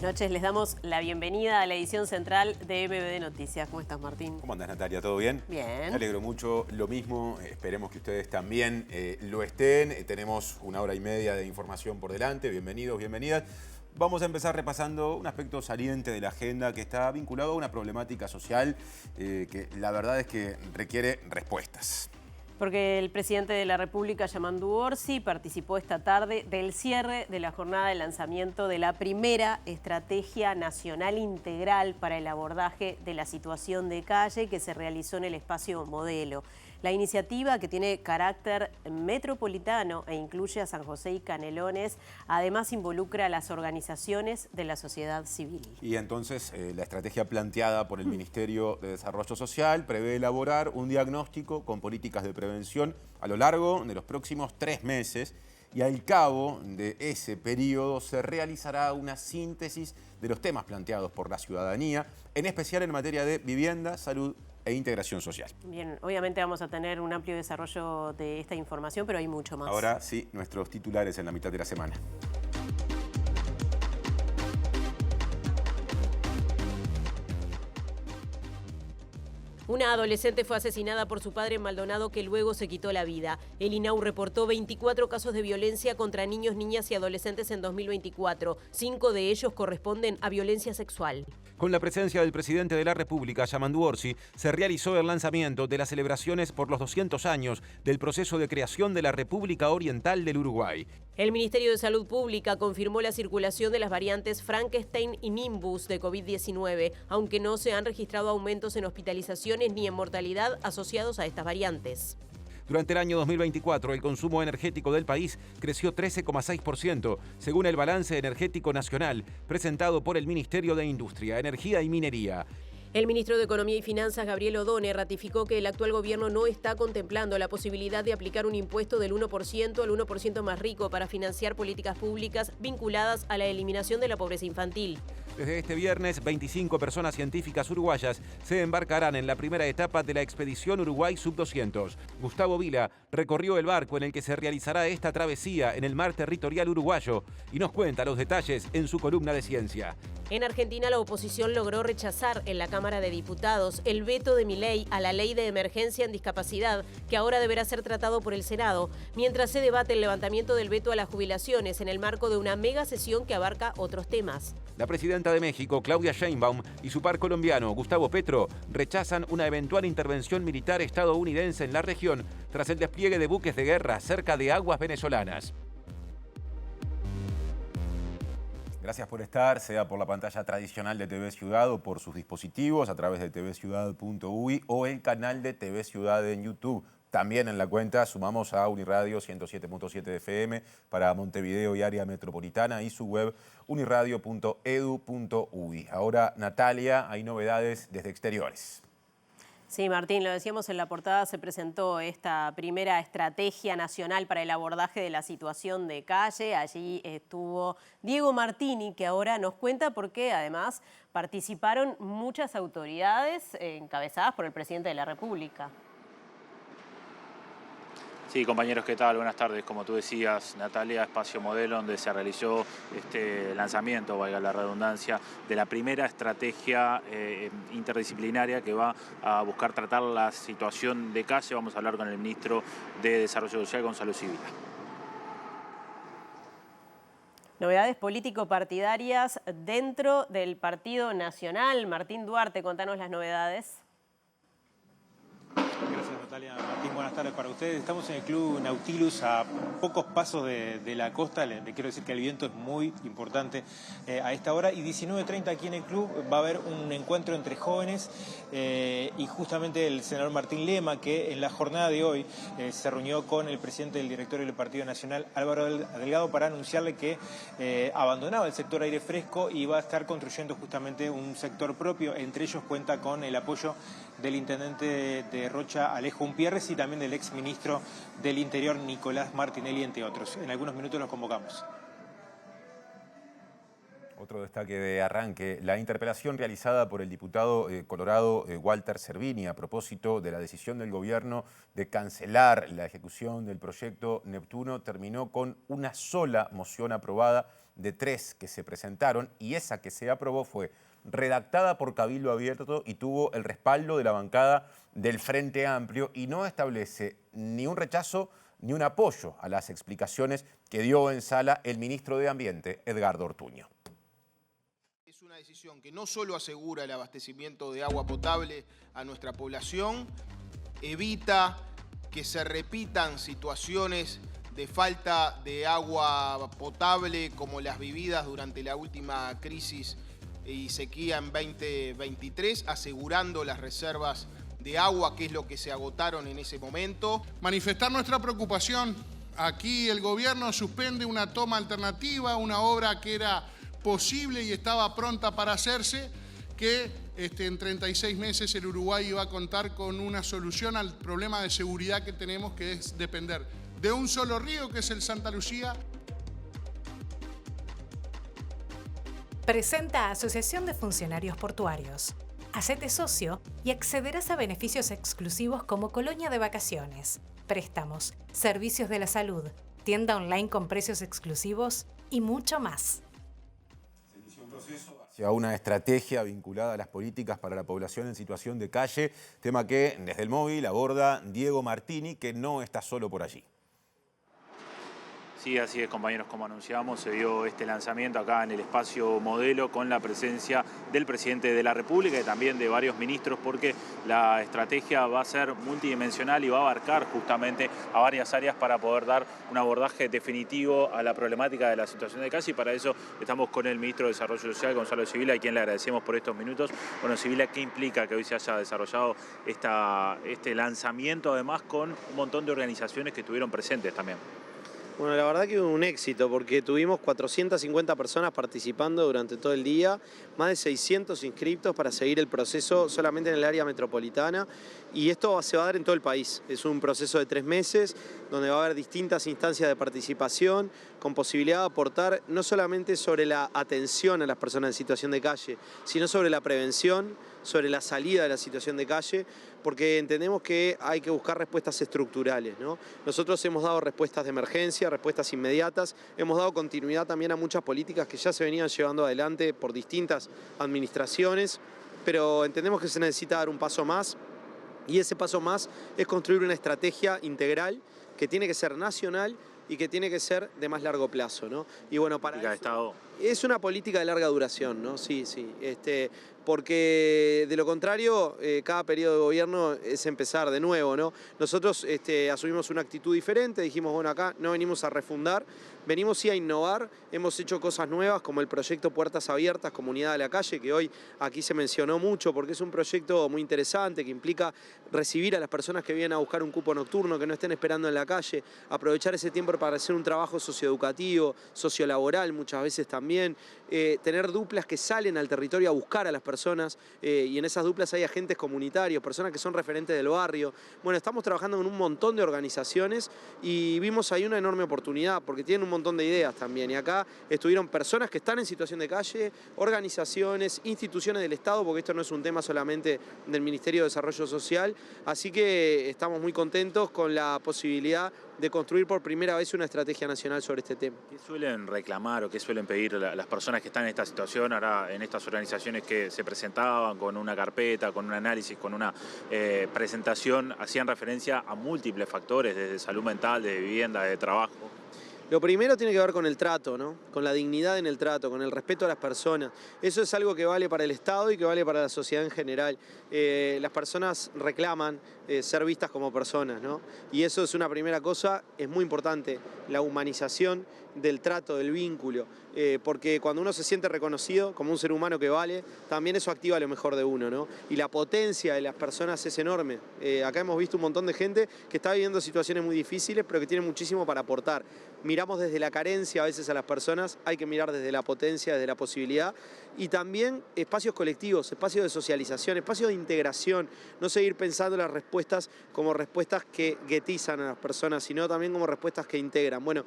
noches, les damos la bienvenida a la edición central de MBD Noticias. ¿Cómo estás, Martín? ¿Cómo andás, Natalia? ¿Todo bien? Bien. Me alegro mucho, lo mismo, esperemos que ustedes también lo estén. Tenemos 1 hora y media de información por delante, bienvenidos, bienvenidas. Vamos a empezar repasando un aspecto saliente de la agenda que está vinculado a una problemática social que la verdad es que requiere respuestas. Porque el presidente de la República, Yamandu Orsi, participó esta tarde del cierre de la jornada de lanzamiento de la primera Estrategia Nacional Integral para el abordaje de la situación de calle que se realizó en el Espacio Modelo. La iniciativa, que tiene carácter metropolitano e incluye a San José y Canelones, además involucra a las organizaciones de la sociedad civil. Y entonces la estrategia planteada por el Ministerio de Desarrollo Social prevé elaborar un diagnóstico con políticas de prevención a lo largo de los próximos 3 meses y al cabo de ese periodo se realizará una síntesis de los temas planteados por la ciudadanía, en especial en materia de vivienda, salud e integración social. Bien, obviamente vamos a tener un amplio desarrollo de esta información, pero hay mucho más. Ahora sí, nuestros titulares en la mitad de la semana. Una adolescente fue asesinada por su padre en Maldonado, que luego se quitó la vida. El INAU reportó 24 casos de violencia contra niños, niñas y adolescentes en 2024. 5 de ellos corresponden a violencia sexual. Con la presencia del presidente de la República, Yamandu Orsi, se realizó el lanzamiento de las celebraciones por los 200 años del proceso de creación de la República Oriental del Uruguay. El Ministerio de Salud Pública confirmó la circulación de las variantes Frankenstein y Nimbus de COVID-19, aunque no se han registrado aumentos en hospitalizaciones ni en mortalidad asociados a estas variantes. Durante el año 2024, el consumo energético del país creció 13,6%, según el balance energético nacional presentado por el Ministerio de Industria, Energía y Minería. El ministro de Economía y Finanzas, Gabriel Odone, ratificó que el actual gobierno no está contemplando la posibilidad de aplicar un impuesto del 1% al 1% más rico para financiar políticas públicas vinculadas a la eliminación de la pobreza infantil. Desde este viernes, 25 personas científicas uruguayas se embarcarán en la primera etapa de la expedición Uruguay Sub-200. Gustavo Vila recorrió el barco en el que se realizará esta travesía en el mar territorial uruguayo y nos cuenta los detalles en su columna de ciencia. En Argentina, la oposición logró rechazar en la Cámara de Diputados el veto de Milei a la Ley de Emergencia en Discapacidad, que ahora deberá ser tratado por el Senado, mientras se debate el levantamiento del veto a las jubilaciones en el marco de una mega sesión que abarca otros temas. La presidenta de México, Claudia Sheinbaum, y su par colombiano, Gustavo Petro, rechazan una eventual intervención militar estadounidense en la región tras el despliegue de buques de guerra cerca de aguas venezolanas. Gracias por estar, sea por la pantalla tradicional de TV Ciudad o por sus dispositivos a través de tvciudad.uy o el canal de TV Ciudad en YouTube. También en la cuenta sumamos a Uniradio 107.7 FM para Montevideo y área metropolitana y su web uniradio.edu.uy. Ahora, Natalia, hay novedades desde exteriores. Sí, Martín, lo decíamos en la portada, se presentó esta primera estrategia nacional para el abordaje de la situación de calle. Allí estuvo Diego Martini, que ahora nos cuenta por qué además participaron muchas autoridades encabezadas por el presidente de la República. Sí, compañeros, ¿qué tal? Buenas tardes. Como tú decías, Natalia, Espacio Modelo, donde se realizó este lanzamiento, valga la redundancia, de la primera estrategia interdisciplinaria que va a buscar tratar la situación de calle. Vamos a hablar con el ministro de Desarrollo Social, Gonzalo Sibila. Novedades político-partidarias dentro del Partido Nacional. Martín Duarte, contanos las novedades. Gracias, Natalia. Martín, buenas tardes para ustedes. Estamos en el Club Nautilus a pocos pasos de la costa. Le quiero decir que el viento es muy importante a esta hora. Y 19:30 aquí en el club va a haber un encuentro entre jóvenes y justamente el senador Martín Lema, que en la jornada de hoy se reunió con el presidente del directorio del Partido Nacional, Álvaro Delgado, para anunciarle que abandonaba el sector aire fresco y va a estar construyendo justamente un sector propio. Entre ellos cuenta con el apoyo del intendente de Rocha, Alejo Umpierres, y también del exministro del Interior, Nicolás Martinelli, entre otros. En algunos minutos los convocamos. Otro destaque de arranque, la interpelación realizada por el diputado colorado Walter Cervini a propósito de la decisión del gobierno de cancelar la ejecución del proyecto Neptuno terminó con una sola moción aprobada de 3 que se presentaron, y esa que se aprobó fue redactada por Cabildo Abierto y tuvo el respaldo de la bancada del Frente Amplio y no establece ni un rechazo ni un apoyo a las explicaciones que dio en sala el ministro de Ambiente, Edgardo Ortuño. Es una decisión que no solo asegura el abastecimiento de agua potable a nuestra población, evita que se repitan situaciones de falta de agua potable como las vividas durante la última crisis y sequía en 2023, asegurando las reservas de agua, que es lo que se agotaron en ese momento. Manifestar nuestra preocupación. Aquí el gobierno suspende una toma alternativa, una obra que era posible y estaba pronta para hacerse, que en 36 meses el Uruguay iba a contar con una solución al problema de seguridad que tenemos, que es depender de un solo río, que es el Santa Lucía. Presenta Asociación de Funcionarios Portuarios. Hacete socio y accederás a beneficios exclusivos como colonia de vacaciones, préstamos, servicios de la salud, tienda online con precios exclusivos y mucho más. Hacia una estrategia vinculada a las políticas para la población en situación de calle, tema que desde el móvil aborda Diego Martini, que no está solo por allí. Sí, así es, compañeros, como anunciamos, se dio este lanzamiento acá en el espacio Modelo con la presencia del presidente de la República y también de varios ministros, porque la estrategia va a ser multidimensional y va a abarcar justamente a varias áreas para poder dar un abordaje definitivo a la problemática de la situación de calle, y para eso estamos con el ministro de Desarrollo Social, Gonzalo Sibila, a quien le agradecemos por estos minutos. Bueno, Sibila, ¿qué implica que hoy se haya desarrollado este lanzamiento, además con un montón de organizaciones que estuvieron presentes también? Bueno, la verdad que hubo un éxito porque tuvimos 450 personas participando durante todo el día, más de 600 inscriptos para seguir el proceso solamente en el área metropolitana, y esto se va a dar en todo el país. Es un proceso de 3 meses donde va a haber distintas instancias de participación con posibilidad de aportar no solamente sobre la atención a las personas en situación de calle, sino sobre la prevención, sobre la salida de la situación de calle, porque entendemos que hay que buscar respuestas estructurales, ¿no? Nosotros hemos dado respuestas de emergencia, respuestas inmediatas, hemos dado continuidad también a muchas políticas que ya se venían llevando adelante por distintas administraciones, pero entendemos que se necesita dar un paso más, y ese paso más es construir una estrategia integral que tiene que ser nacional y que tiene que ser de más largo plazo, ¿no? Y bueno, para eso, Estado. Es una política de larga duración, ¿no? Sí, porque de lo contrario, cada periodo de gobierno es empezar de nuevo, ¿no? Nosotros asumimos una actitud diferente, dijimos, bueno, acá no venimos a refundar, venimos sí a innovar, hemos hecho cosas nuevas como el proyecto Puertas Abiertas, Comunidad de la Calle, que hoy aquí se mencionó mucho porque es un proyecto muy interesante que implica recibir a las personas que vienen a buscar un cupo nocturno, que no estén esperando en la calle, aprovechar ese tiempo para hacer un trabajo socioeducativo, sociolaboral muchas veces también, tener duplas que salen al territorio a buscar a las personas, y en esas duplas hay agentes comunitarios, personas que son referentes del barrio. Bueno, estamos trabajando con un montón de organizaciones y vimos ahí una enorme oportunidad porque tienen un montón de ideas también, y acá estuvieron personas que están en situación de calle, organizaciones, instituciones del Estado, porque esto no es un tema solamente del Ministerio de Desarrollo Social, así que estamos muy contentos con la posibilidad de construir por primera vez una estrategia nacional sobre este tema. ¿Qué suelen reclamar o qué suelen pedir las personas que están en esta situación ahora, en estas organizaciones que se presentaban con una carpeta, con un análisis, con una presentación? Hacían referencia a múltiples factores, desde salud mental, de vivienda, de trabajo. Lo primero tiene que ver con el trato, ¿no? Con la dignidad en el trato, con el respeto a las personas. Eso es algo que vale para el Estado y que vale para la sociedad en general. Las personas reclaman ser vistas como personas, ¿no? Y eso es una primera cosa, es muy importante, la humanización del trato, del vínculo, porque cuando uno se siente reconocido como un ser humano que vale, también eso activa lo mejor de uno, ¿no? Y la potencia de las personas es enorme. Acá hemos visto un montón de gente que está viviendo situaciones muy difíciles, pero que tiene muchísimo para aportar. Miramos desde la carencia a veces a las personas, hay que mirar desde la potencia, desde la posibilidad, y también espacios colectivos, espacios de socialización, espacios de integración, no seguir pensando las respuestas como respuestas que guetizan a las personas, sino también como respuestas que integran. Bueno,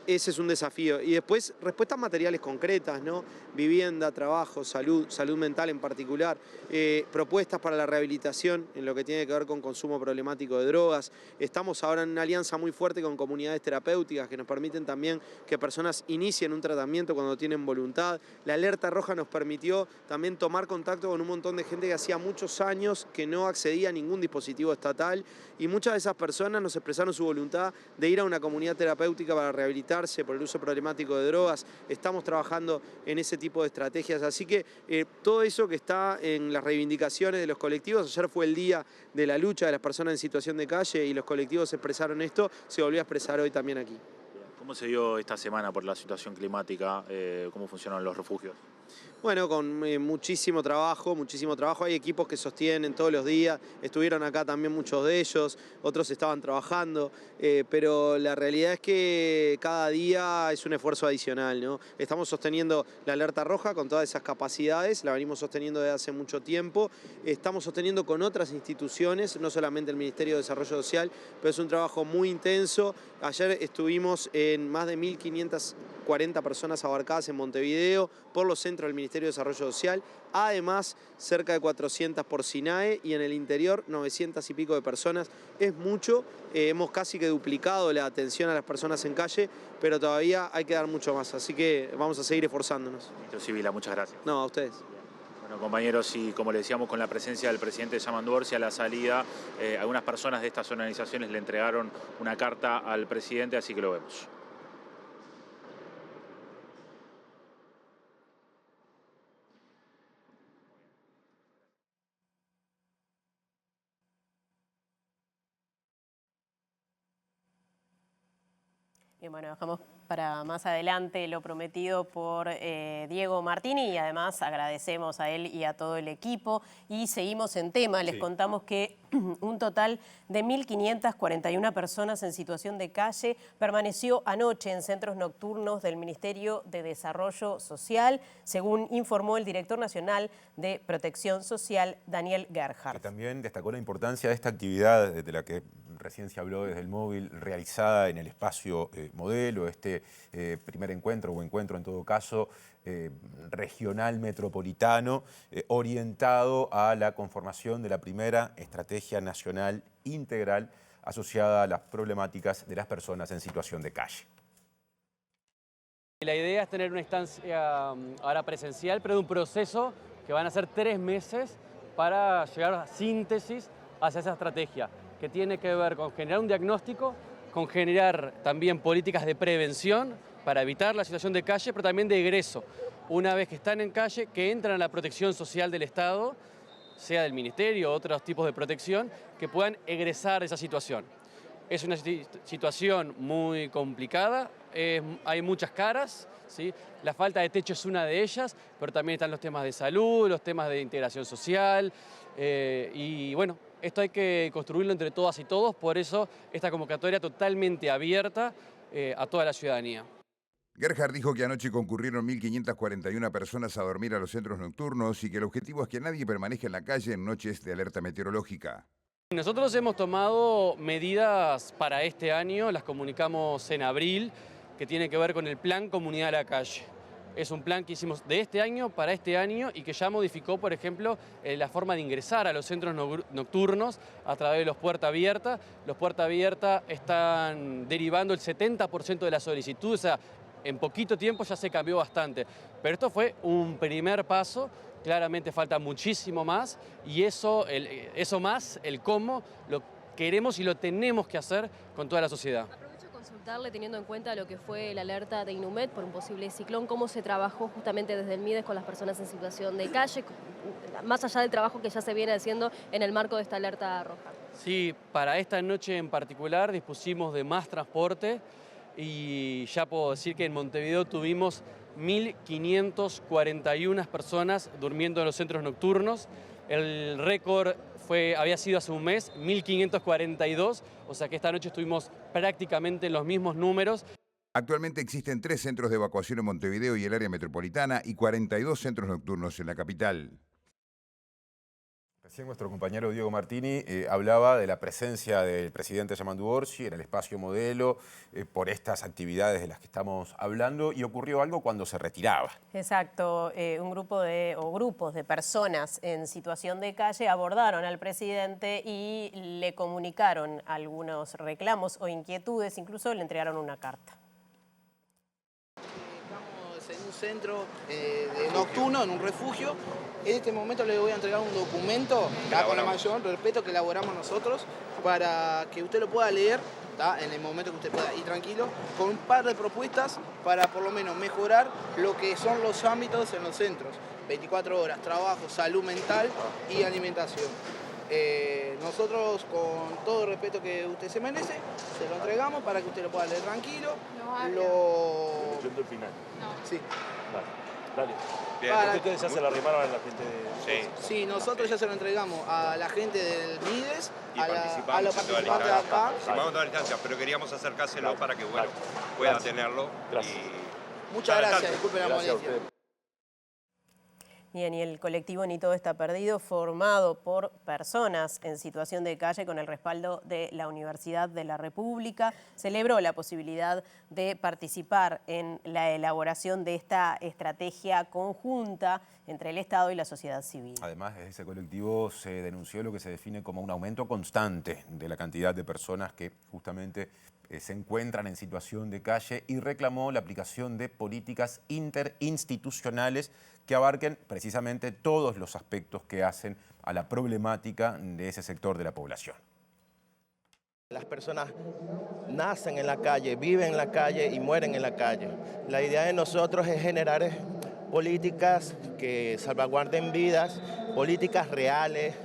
ese es un desafío. Y después, respuestas materiales concretas, ¿no? Vivienda, trabajo, salud mental en particular, propuestas para la rehabilitación en lo que tiene que ver con consumo problemático de drogas. Estamos ahora en una alianza muy fuerte con comunidades terapéuticas que nos permiten también que personas inicien un tratamiento cuando tienen voluntad. La alerta roja nos permitió también tomar contacto con un montón de gente que hacía muchos años que no accedía a ningún dispositivo estatal, y muchas de esas personas nos expresaron su voluntad de ir a una comunidad terapéutica para rehabilitarse por el uso problemático de drogas. Estamos trabajando en ese tipo de estrategias, así que todo eso que está en las reivindicaciones de los colectivos, ayer fue el día de la lucha de las personas en situación de calle y los colectivos expresaron esto, se volvió a expresar hoy también aquí. ¿Cómo se dio esta semana por la situación climática? ¿Cómo funcionan los refugios? Bueno, con muchísimo trabajo, hay equipos que sostienen todos los días, estuvieron acá también muchos de ellos, otros estaban trabajando, pero la realidad es que cada día es un esfuerzo adicional, ¿no? Estamos sosteniendo la alerta roja con todas esas capacidades, la venimos sosteniendo desde hace mucho tiempo, estamos sosteniendo con otras instituciones, no solamente el Ministerio de Desarrollo Social, pero es un trabajo muy intenso. Ayer estuvimos en más de 1.540 personas abarcadas en Montevideo por los centros del Ministerio de Desarrollo Social, además cerca de 400 por SINAE y en el interior 900 y pico de personas. Es mucho, hemos casi que duplicado la atención a las personas en calle, pero todavía hay que dar mucho más, así que vamos a seguir esforzándonos. Ministro Sibila, muchas gracias. No, a ustedes. Bueno, compañeros, y como le decíamos, con la presencia del presidente Yamandu Orsi a la salida, algunas personas de estas organizaciones le entregaron una carta al presidente, así que lo vemos. Y bueno, dejamos para más adelante lo prometido por Diego Martini, y además agradecemos a él y a todo el equipo. Y seguimos en tema, les contamos que un total de 1.541 personas en situación de calle permaneció anoche en centros nocturnos del Ministerio de Desarrollo Social, según informó el director nacional de Protección Social, Daniel Gerhardt. Que también destacó la importancia de esta actividad de la que recién se habló desde el móvil, realizada en el espacio modelo, este primer encuentro o encuentro en todo caso regional metropolitano, orientado a la conformación de la primera estrategia nacional integral asociada a las problemáticas de las personas en situación de calle. La idea es tener una instancia ahora presencial, pero de un proceso que van a ser 3 meses para llegar a síntesis hacia esa estrategia, que tiene que ver con generar un diagnóstico, con generar también políticas de prevención para evitar la situación de calle, pero también de egreso. Una vez que están en calle, que entran a la protección social del Estado, sea del Ministerio o otros tipos de protección, que puedan egresar de esa situación. Es una situación muy complicada, hay muchas caras, ¿sí? La falta de techo es una de ellas, pero también están los temas de salud, los temas de integración social, y bueno, esto hay que construirlo entre todas y todos, por eso esta convocatoria totalmente abierta a toda la ciudadanía. Gerhardt dijo que anoche concurrieron 1.541 personas a dormir a los centros nocturnos y que el objetivo es que nadie permanezca en la calle en noches de alerta meteorológica. Nosotros hemos tomado medidas para este año, las comunicamos en abril, que tiene que ver con el Plan Comunidad a la Calle. Es un plan que hicimos de este año para este año y que ya modificó, por ejemplo, la forma de ingresar a los centros nocturnos a través de los Puerta Abierta. Los Puerta Abierta están derivando el 70% de las solicitudes, o sea, en poquito tiempo ya se cambió bastante. Pero esto fue un primer paso, claramente falta muchísimo más y eso más, el cómo, lo queremos y lo tenemos que hacer con toda la sociedad. Consultarle, teniendo en cuenta lo que fue la alerta de Inumet por un posible ciclón, cómo se trabajó justamente desde el MIDES con las personas en situación de calle, más allá del trabajo que ya se viene haciendo en el marco de esta alerta roja. Sí, para esta noche en particular dispusimos de más transporte y ya puedo decir que en Montevideo tuvimos 1.541 personas durmiendo en los centros nocturnos. El récord había sido hace un mes, 1.542, o sea que esta noche estuvimos prácticamente en los mismos números. Actualmente existen 3 centros de evacuación en Montevideo y el área metropolitana y 42 centros nocturnos en la capital. Recién nuestro compañero Diego Martini hablaba de la presencia del presidente Yamandu Orsi en el espacio Modelo por estas actividades de las que estamos hablando, y ocurrió algo cuando se retiraba. Exacto, un grupo grupos de personas en situación de calle abordaron al presidente y le comunicaron algunos reclamos o inquietudes, incluso le entregaron una carta. En un centro de nocturno, en un refugio. En este momento le voy a entregar un documento con el mayor respeto que elaboramos nosotros para que usted lo pueda leer en el momento que usted pueda ir tranquilo, con un par de propuestas para por lo menos mejorar lo que son los ámbitos en los centros. 24 horas, trabajo, salud mental y alimentación. Nosotros, con todo el respeto que usted se merece, se lo entregamos para que usted lo pueda leer tranquilo. El final. No. Sí. Dale. Bien. Ustedes ya se lo arrimaron a la gente de... Sí, nosotros ya se lo entregamos a la gente del MIDES, a los participantes de acá. Participamos en toda la instancia, pero queríamos acercárselo para que pueda tenerlo. Muchas gracias, disculpen la molestia. Bien, y el colectivo Ni Todo Está Perdido, formado por personas en situación de calle con el respaldo de la Universidad de la República, celebró la posibilidad de participar en la elaboración de esta estrategia conjunta entre el Estado y la sociedad civil. Además, desde ese colectivo se denunció lo que se define como un aumento constante de la cantidad de personas que justamente se encuentran en situación de calle, y reclamó la aplicación de políticas interinstitucionales que abarquen precisamente todos los aspectos que hacen a la problemática de ese sector de la población. Las personas nacen en la calle, viven en la calle y mueren en la calle. La idea de nosotros es generar políticas que salvaguarden vidas, políticas reales,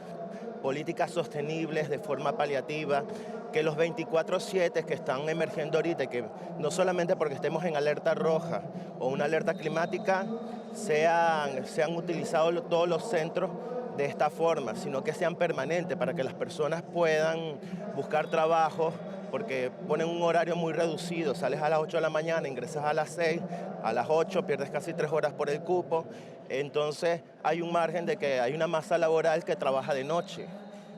políticas sostenibles de forma paliativa, que los 24/7 que están emergiendo ahorita, y que no solamente porque estemos en alerta roja o una alerta climática, sean utilizados todos los centros de esta forma, sino que sean permanentes para que las personas puedan buscar trabajo, porque ponen un horario muy reducido, sales a las 8 de la mañana, ingresas a las 6, a las 8 pierdes casi 3 horas por el cupo, entonces hay un margen de que hay una masa laboral que trabaja de noche.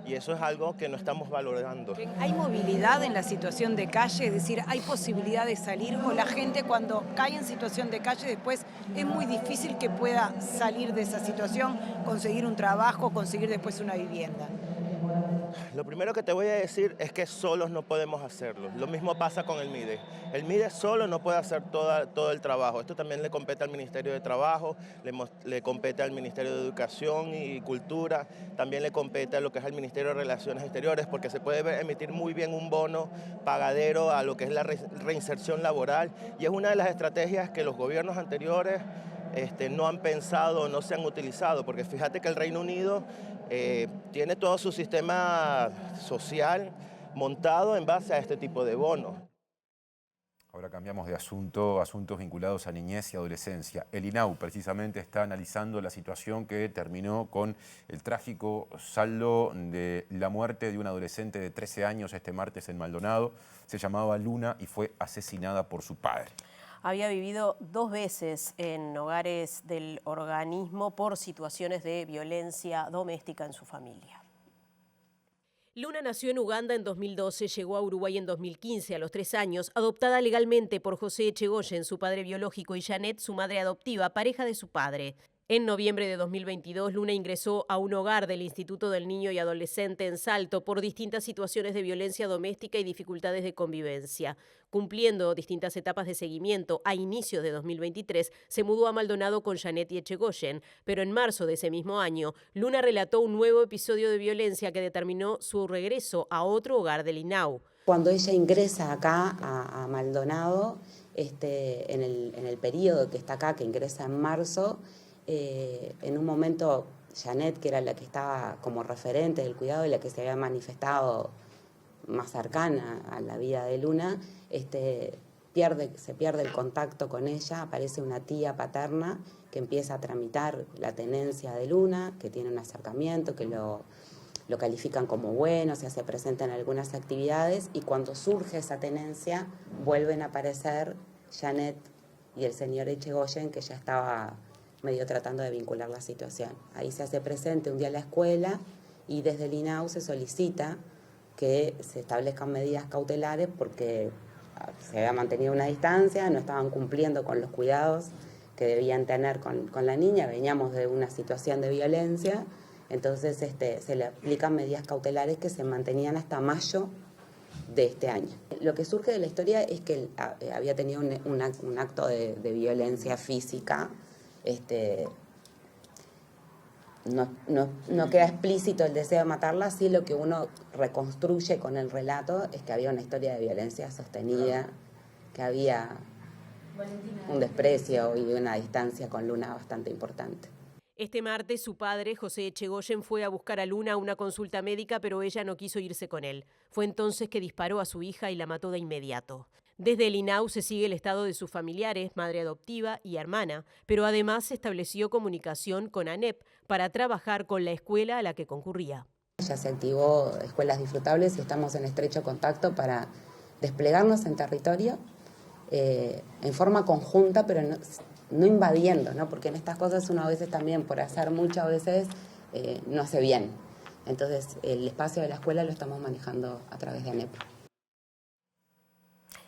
Y eso es algo que no estamos valorando. ¿Hay movilidad en la situación de calle? Es decir, ¿hay posibilidad de salir? ¿O la gente cuando cae en situación de calle después es muy difícil que pueda salir de esa situación, conseguir un trabajo, conseguir después una vivienda? Lo primero que te voy a decir es que solos no podemos hacerlo. Lo mismo pasa con el MIDE. El MIDE solo no puede hacer todo el trabajo. Esto también le compete al Ministerio de Trabajo, le compete al Ministerio de Educación y Cultura, también le compete a lo que es el Ministerio de Relaciones Exteriores, porque se puede emitir muy bien un bono pagadero a lo que es la reinserción laboral, y es una de las estrategias que los gobiernos anteriores no han pensado, no se han utilizado, porque fíjate que el Reino Unido tiene todo su sistema social montado en base a este tipo de bonos. Ahora cambiamos de asuntos vinculados a niñez y adolescencia. El INAU precisamente está analizando la situación que terminó con el trágico saldo de la muerte de una adolescente de 13 años este martes en Maldonado. Se llamaba Luna y fue asesinada por su padre. Había vivido 2 veces en hogares del organismo por situaciones de violencia doméstica en su familia. Luna nació en Uganda en 2012, llegó a Uruguay en 2015, a los 3 años, adoptada legalmente por José Echegoyen, su padre biológico, y Janet, su madre adoptiva, pareja de su padre. En noviembre de 2022, Luna ingresó a un hogar del Instituto del Niño y Adolescente en Salto por distintas situaciones de violencia doméstica y dificultades de convivencia. Cumpliendo distintas etapas de seguimiento, a inicios de 2023 se mudó a Maldonado con Janet y Echegoyen, pero en marzo de ese mismo año, Luna relató un nuevo episodio de violencia que determinó su regreso a otro hogar del INAU. Cuando ella ingresa acá a Maldonado, en el periodo que está acá, que ingresa en marzo, en un momento Janet, que era la que estaba como referente del cuidado y la que se había manifestado más cercana a la vida de Luna, se pierde el contacto con ella. Aparece una tía paterna que empieza a tramitar la tenencia de Luna, que tiene un acercamiento, que lo califican como bueno, se hace presente en algunas actividades, y cuando surge esa tenencia vuelven a aparecer Janet y el señor Echegoyen, que ya estaba medio tratando de vincular la situación. Ahí se hace presente un día a la escuela y desde el INAU se solicita que se establezcan medidas cautelares porque se había mantenido una distancia, no estaban cumpliendo con los cuidados que debían tener con la niña, veníamos de una situación de violencia, entonces se le aplican medidas cautelares que se mantenían hasta mayo de este año. Lo que surge de la historia es que él había tenido un acto de violencia física. No queda explícito el deseo de matarla, sí lo que uno reconstruye con el relato es que había una historia de violencia sostenida, que había un desprecio y una distancia con Luna bastante importante. Este martes su padre, José Echegoyen, fue a buscar a Luna a una consulta médica, pero ella no quiso irse con él. Fue entonces que disparó a su hija y la mató de inmediato. Desde el INAU se sigue el estado de sus familiares, madre adoptiva y hermana, pero además se estableció comunicación con ANEP para trabajar con la escuela a la que concurría. Ya se activó Escuelas Disfrutables y estamos en estrecho contacto para desplegarnos en territorio en forma conjunta, pero no invadiendo, ¿no? Porque en estas cosas uno a veces también, por hacer mucho, a veces no hace bien. Entonces, el espacio de la escuela lo estamos manejando a través de ANEP.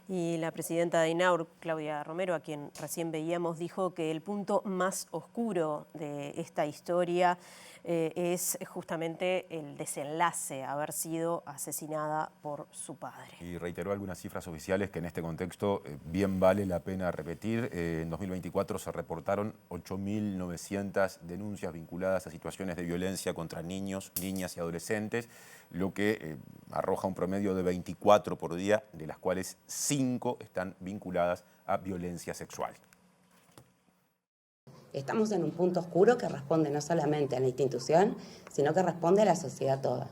Y la presidenta de INAUR, Claudia Romero, a quien recién veíamos, dijo que el punto más oscuro de esta historia es justamente el desenlace, haber sido asesinada por su padre. Y reiteró algunas cifras oficiales que en este contexto bien vale la pena repetir. En 2024 se reportaron 8.900 denuncias vinculadas a situaciones de violencia contra niños, niñas y adolescentes, lo que arroja un promedio de 24 por día, de las cuales 5 están vinculadas a violencia sexual. Estamos en un punto oscuro que responde no solamente a la institución, sino que responde a la sociedad toda.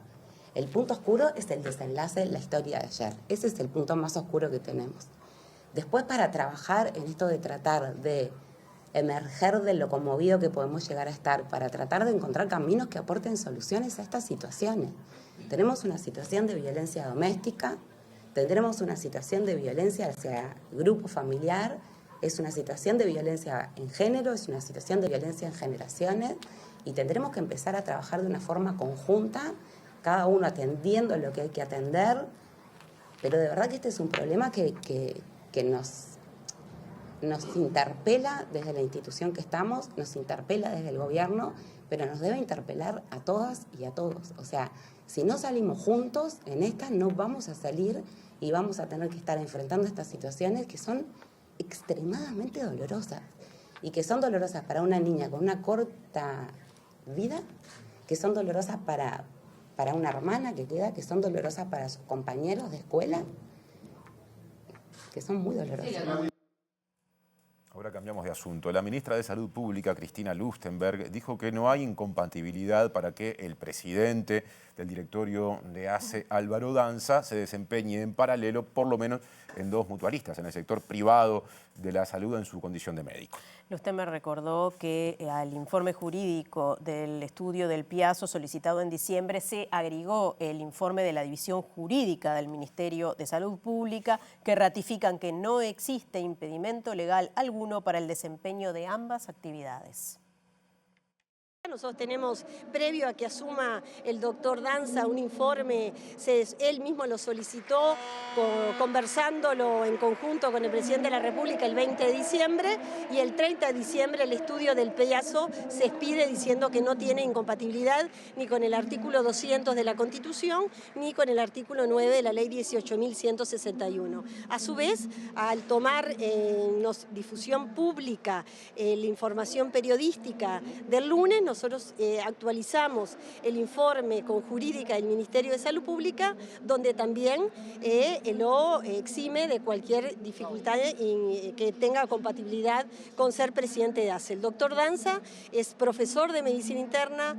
El punto oscuro es el desenlace de la historia de ayer. Ese es el punto más oscuro que tenemos. Después, para trabajar en esto de tratar de emerger de lo conmovido que podemos llegar a estar, para tratar de encontrar caminos que aporten soluciones a estas situaciones. Tenemos una situación de violencia doméstica, tendremos una situación de violencia hacia el grupo familiar, es una situación de violencia en género, es una situación de violencia en generaciones y tendremos que empezar a trabajar de una forma conjunta, cada uno atendiendo lo que hay que atender, pero de verdad que este es un problema que nos interpela desde la institución que estamos, nos interpela desde el gobierno, pero nos debe interpelar a todas y a todos. O sea, si no salimos juntos en esta, no vamos a salir y vamos a tener que estar enfrentando estas situaciones que son extremadamente dolorosas y que son dolorosas para una niña con una corta vida, que son dolorosas para una hermana que queda, que son dolorosas para sus compañeros de escuela, que son muy dolorosas. Ahora cambiamos de asunto. La ministra de Salud Pública, Cristina Lustenberg, dijo que no hay incompatibilidad para que el presidente del directorio de ACE, Álvaro Danza, se desempeñe en paralelo, por lo menos en 2 mutualistas, en el sector privado de la salud en su condición de médico. Lustenberg recordó que al informe jurídico del estudio del Piazo solicitado en diciembre se agregó el informe de la División Jurídica del Ministerio de Salud Pública que ratifican que no existe impedimento legal alguno para el desempeño de ambas actividades. Nosotros tenemos, previo a que asuma el doctor Danza, un informe, él mismo lo solicitó, conversándolo en conjunto con el presidente de la República el 20 de diciembre, y el 30 de diciembre el estudio del Piazo se expide diciendo que no tiene incompatibilidad ni con el artículo 200 de la Constitución, ni con el artículo 9 de la Ley 18.161. A su vez, al tomar difusión pública la información periodística del lunes, nosotros actualizamos el informe con jurídica del Ministerio de Salud Pública, donde también lo exime de cualquier dificultad que tenga compatibilidad con ser presidente de ACE. El doctor Danza es profesor de medicina interna,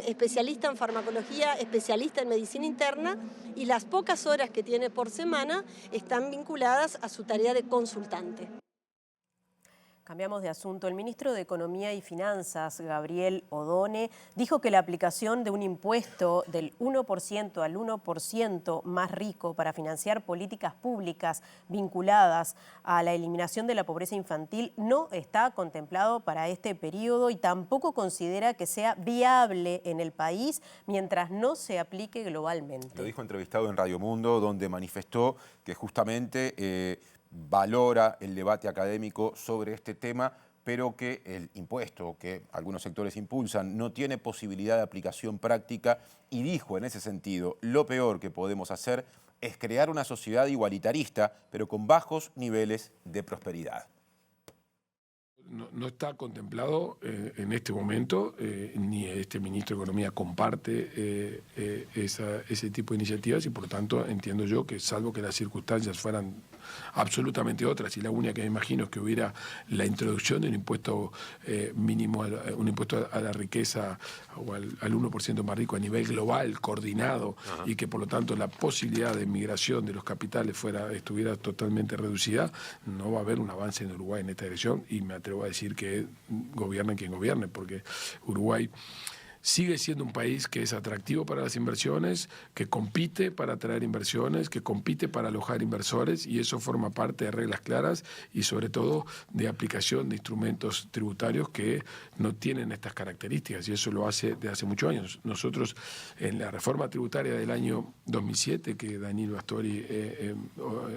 especialista en farmacología, especialista en medicina interna, y las pocas horas que tiene por semana están vinculadas a su tarea de consultante. Cambiamos de asunto. El ministro de Economía y Finanzas, Gabriel Odone, dijo que la aplicación de un impuesto del 1% al 1% más rico para financiar políticas públicas vinculadas a la eliminación de la pobreza infantil no está contemplado para este periodo y tampoco considera que sea viable en el país mientras no se aplique globalmente. Lo dijo entrevistado en Radio Mundo, donde manifestó que justamente valora el debate académico sobre este tema, pero que el impuesto que algunos sectores impulsan no tiene posibilidad de aplicación práctica y dijo en ese sentido, lo peor que podemos hacer es crear una sociedad igualitarista, pero con bajos niveles de prosperidad. No está contemplado en este momento, ni este ministro de Economía comparte ese tipo de iniciativas y por lo tanto entiendo yo que salvo que las circunstancias fueran absolutamente otras y la única que me imagino es que hubiera la introducción de un impuesto mínimo, un impuesto a la riqueza o al 1% más rico a nivel global, coordinado, y que por lo tanto la posibilidad de migración de los capitales estuviera totalmente reducida, no va a haber un avance en Uruguay en esta dirección y me atrevo a decir que gobierne quien gobierne, porque Uruguay sigue siendo un país que es atractivo para las inversiones, que compite para atraer inversiones, que compite para alojar inversores y eso forma parte de reglas claras y sobre todo de aplicación de instrumentos tributarios que no tienen estas características y eso lo hace de hace muchos años. Nosotros en la reforma tributaria del año 2007 que Danilo Astori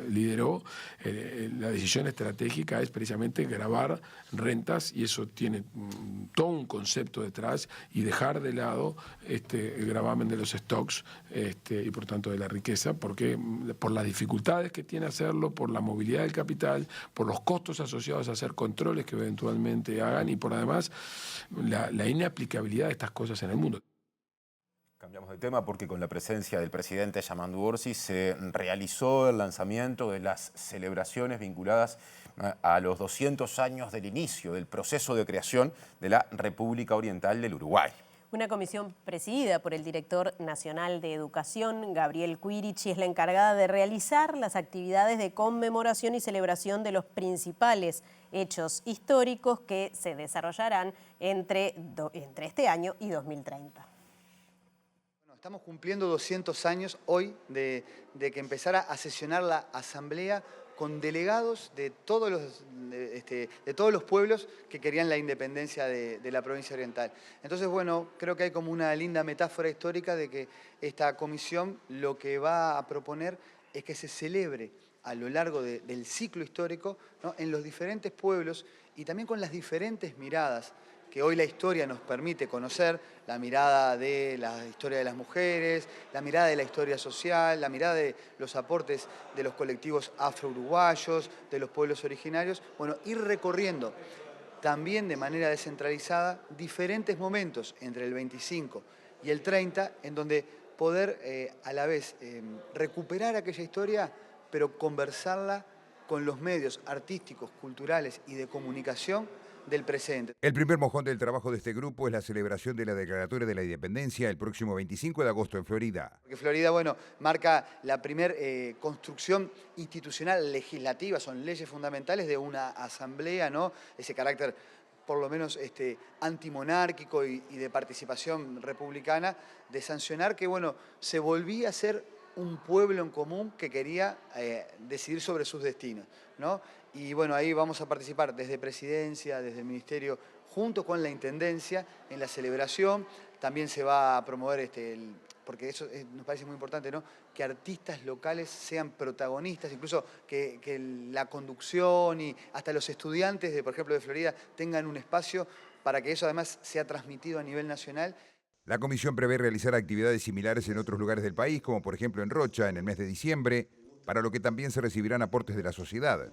lideró, la decisión estratégica es precisamente gravar rentas y eso tiene todo un concepto detrás y dejar de lado el gravamen de los stocks y por tanto de la riqueza, porque por las dificultades que tiene hacerlo, por la movilidad del capital, por los costos asociados a hacer controles que eventualmente hagan y por además la inaplicabilidad de estas cosas en el mundo. Cambiamos de tema porque con la presencia del presidente Yamandu Orsi se realizó el lanzamiento de las celebraciones vinculadas a los 200 años del inicio del proceso de creación de la República Oriental del Uruguay. Una comisión presidida por el director nacional de Educación, Gabriel Quirichi, es la encargada de realizar las actividades de conmemoración y celebración de los principales hechos históricos que se desarrollarán entre este año y 2030. Estamos cumpliendo 200 años hoy de que empezara a sesionar la Asamblea con delegados de todos los pueblos que querían la independencia de la provincia oriental. Entonces, bueno, creo que hay como una linda metáfora histórica de que esta comisión lo que va a proponer es que se celebre a lo largo del ciclo histórico, ¿no?, en los diferentes pueblos y también con las diferentes miradas que hoy la historia nos permite conocer, la mirada de la historia de las mujeres, la mirada de la historia social, la mirada de los aportes de los colectivos afro-uruguayos, de los pueblos originarios, bueno, ir recorriendo también de manera descentralizada diferentes momentos entre el 25 y el 30, en donde poder a la vez recuperar aquella historia, pero conversarla con los medios artísticos, culturales y de comunicación del presente. El primer mojón del trabajo de este grupo es la celebración de la Declaratoria de la Independencia el próximo 25 de agosto en Florida. Porque Florida, bueno, marca la primera construcción institucional legislativa, son leyes fundamentales de una asamblea, ¿no? Ese carácter por lo menos antimonárquico y de participación republicana, de sancionar que, bueno, se volvía a ser un pueblo en común que quería decidir sobre sus destinos, ¿no? Y bueno, ahí vamos a participar desde Presidencia, desde el Ministerio, junto con la Intendencia, en la celebración. También se va a promover, porque eso nos parece muy importante, ¿no?, que artistas locales sean protagonistas, incluso que la conducción y hasta los estudiantes, por ejemplo, de Florida, tengan un espacio para que eso además sea transmitido a nivel nacional. La comisión prevé realizar actividades similares en otros lugares del país, como por ejemplo en Rocha, en el mes de diciembre, para lo que también se recibirán aportes de la sociedad.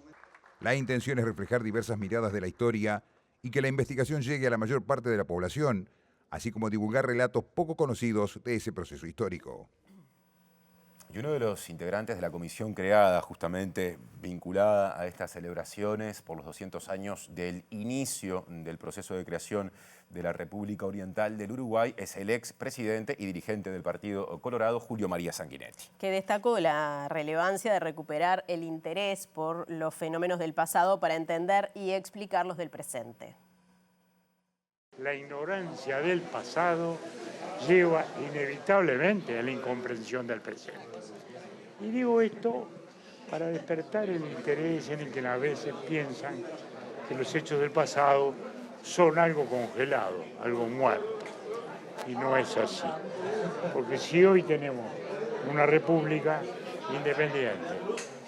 La intención es reflejar diversas miradas de la historia y que la investigación llegue a la mayor parte de la población, así como divulgar relatos poco conocidos de ese proceso histórico. Y uno de los integrantes de la comisión creada, justamente vinculada a estas celebraciones por los 200 años del inicio del proceso de creación de la República Oriental del Uruguay, es el expresidente y dirigente del Partido Colorado, Julio María Sanguinetti. Que destacó la relevancia de recuperar el interés por los fenómenos del pasado para entender y explicar los del presente. La ignorancia del pasado lleva inevitablemente a la incomprensión del presente. Y digo esto para despertar el interés en el que a veces piensan que los hechos del pasado son algo congelado, algo muerto. Y no es así. Porque si hoy tenemos una república independiente,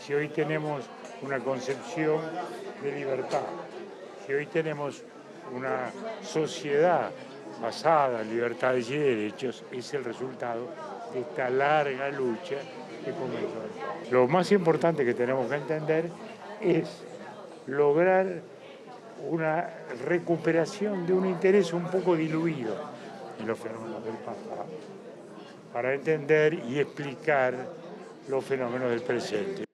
si hoy tenemos una concepción de libertad, si hoy tenemos una sociedad basada en libertades y derechos, es el resultado de esta larga lucha que comenzó. Lo más importante que tenemos que entender es lograr una recuperación de un interés un poco diluido en los fenómenos del pasado, para entender y explicar los fenómenos del presente.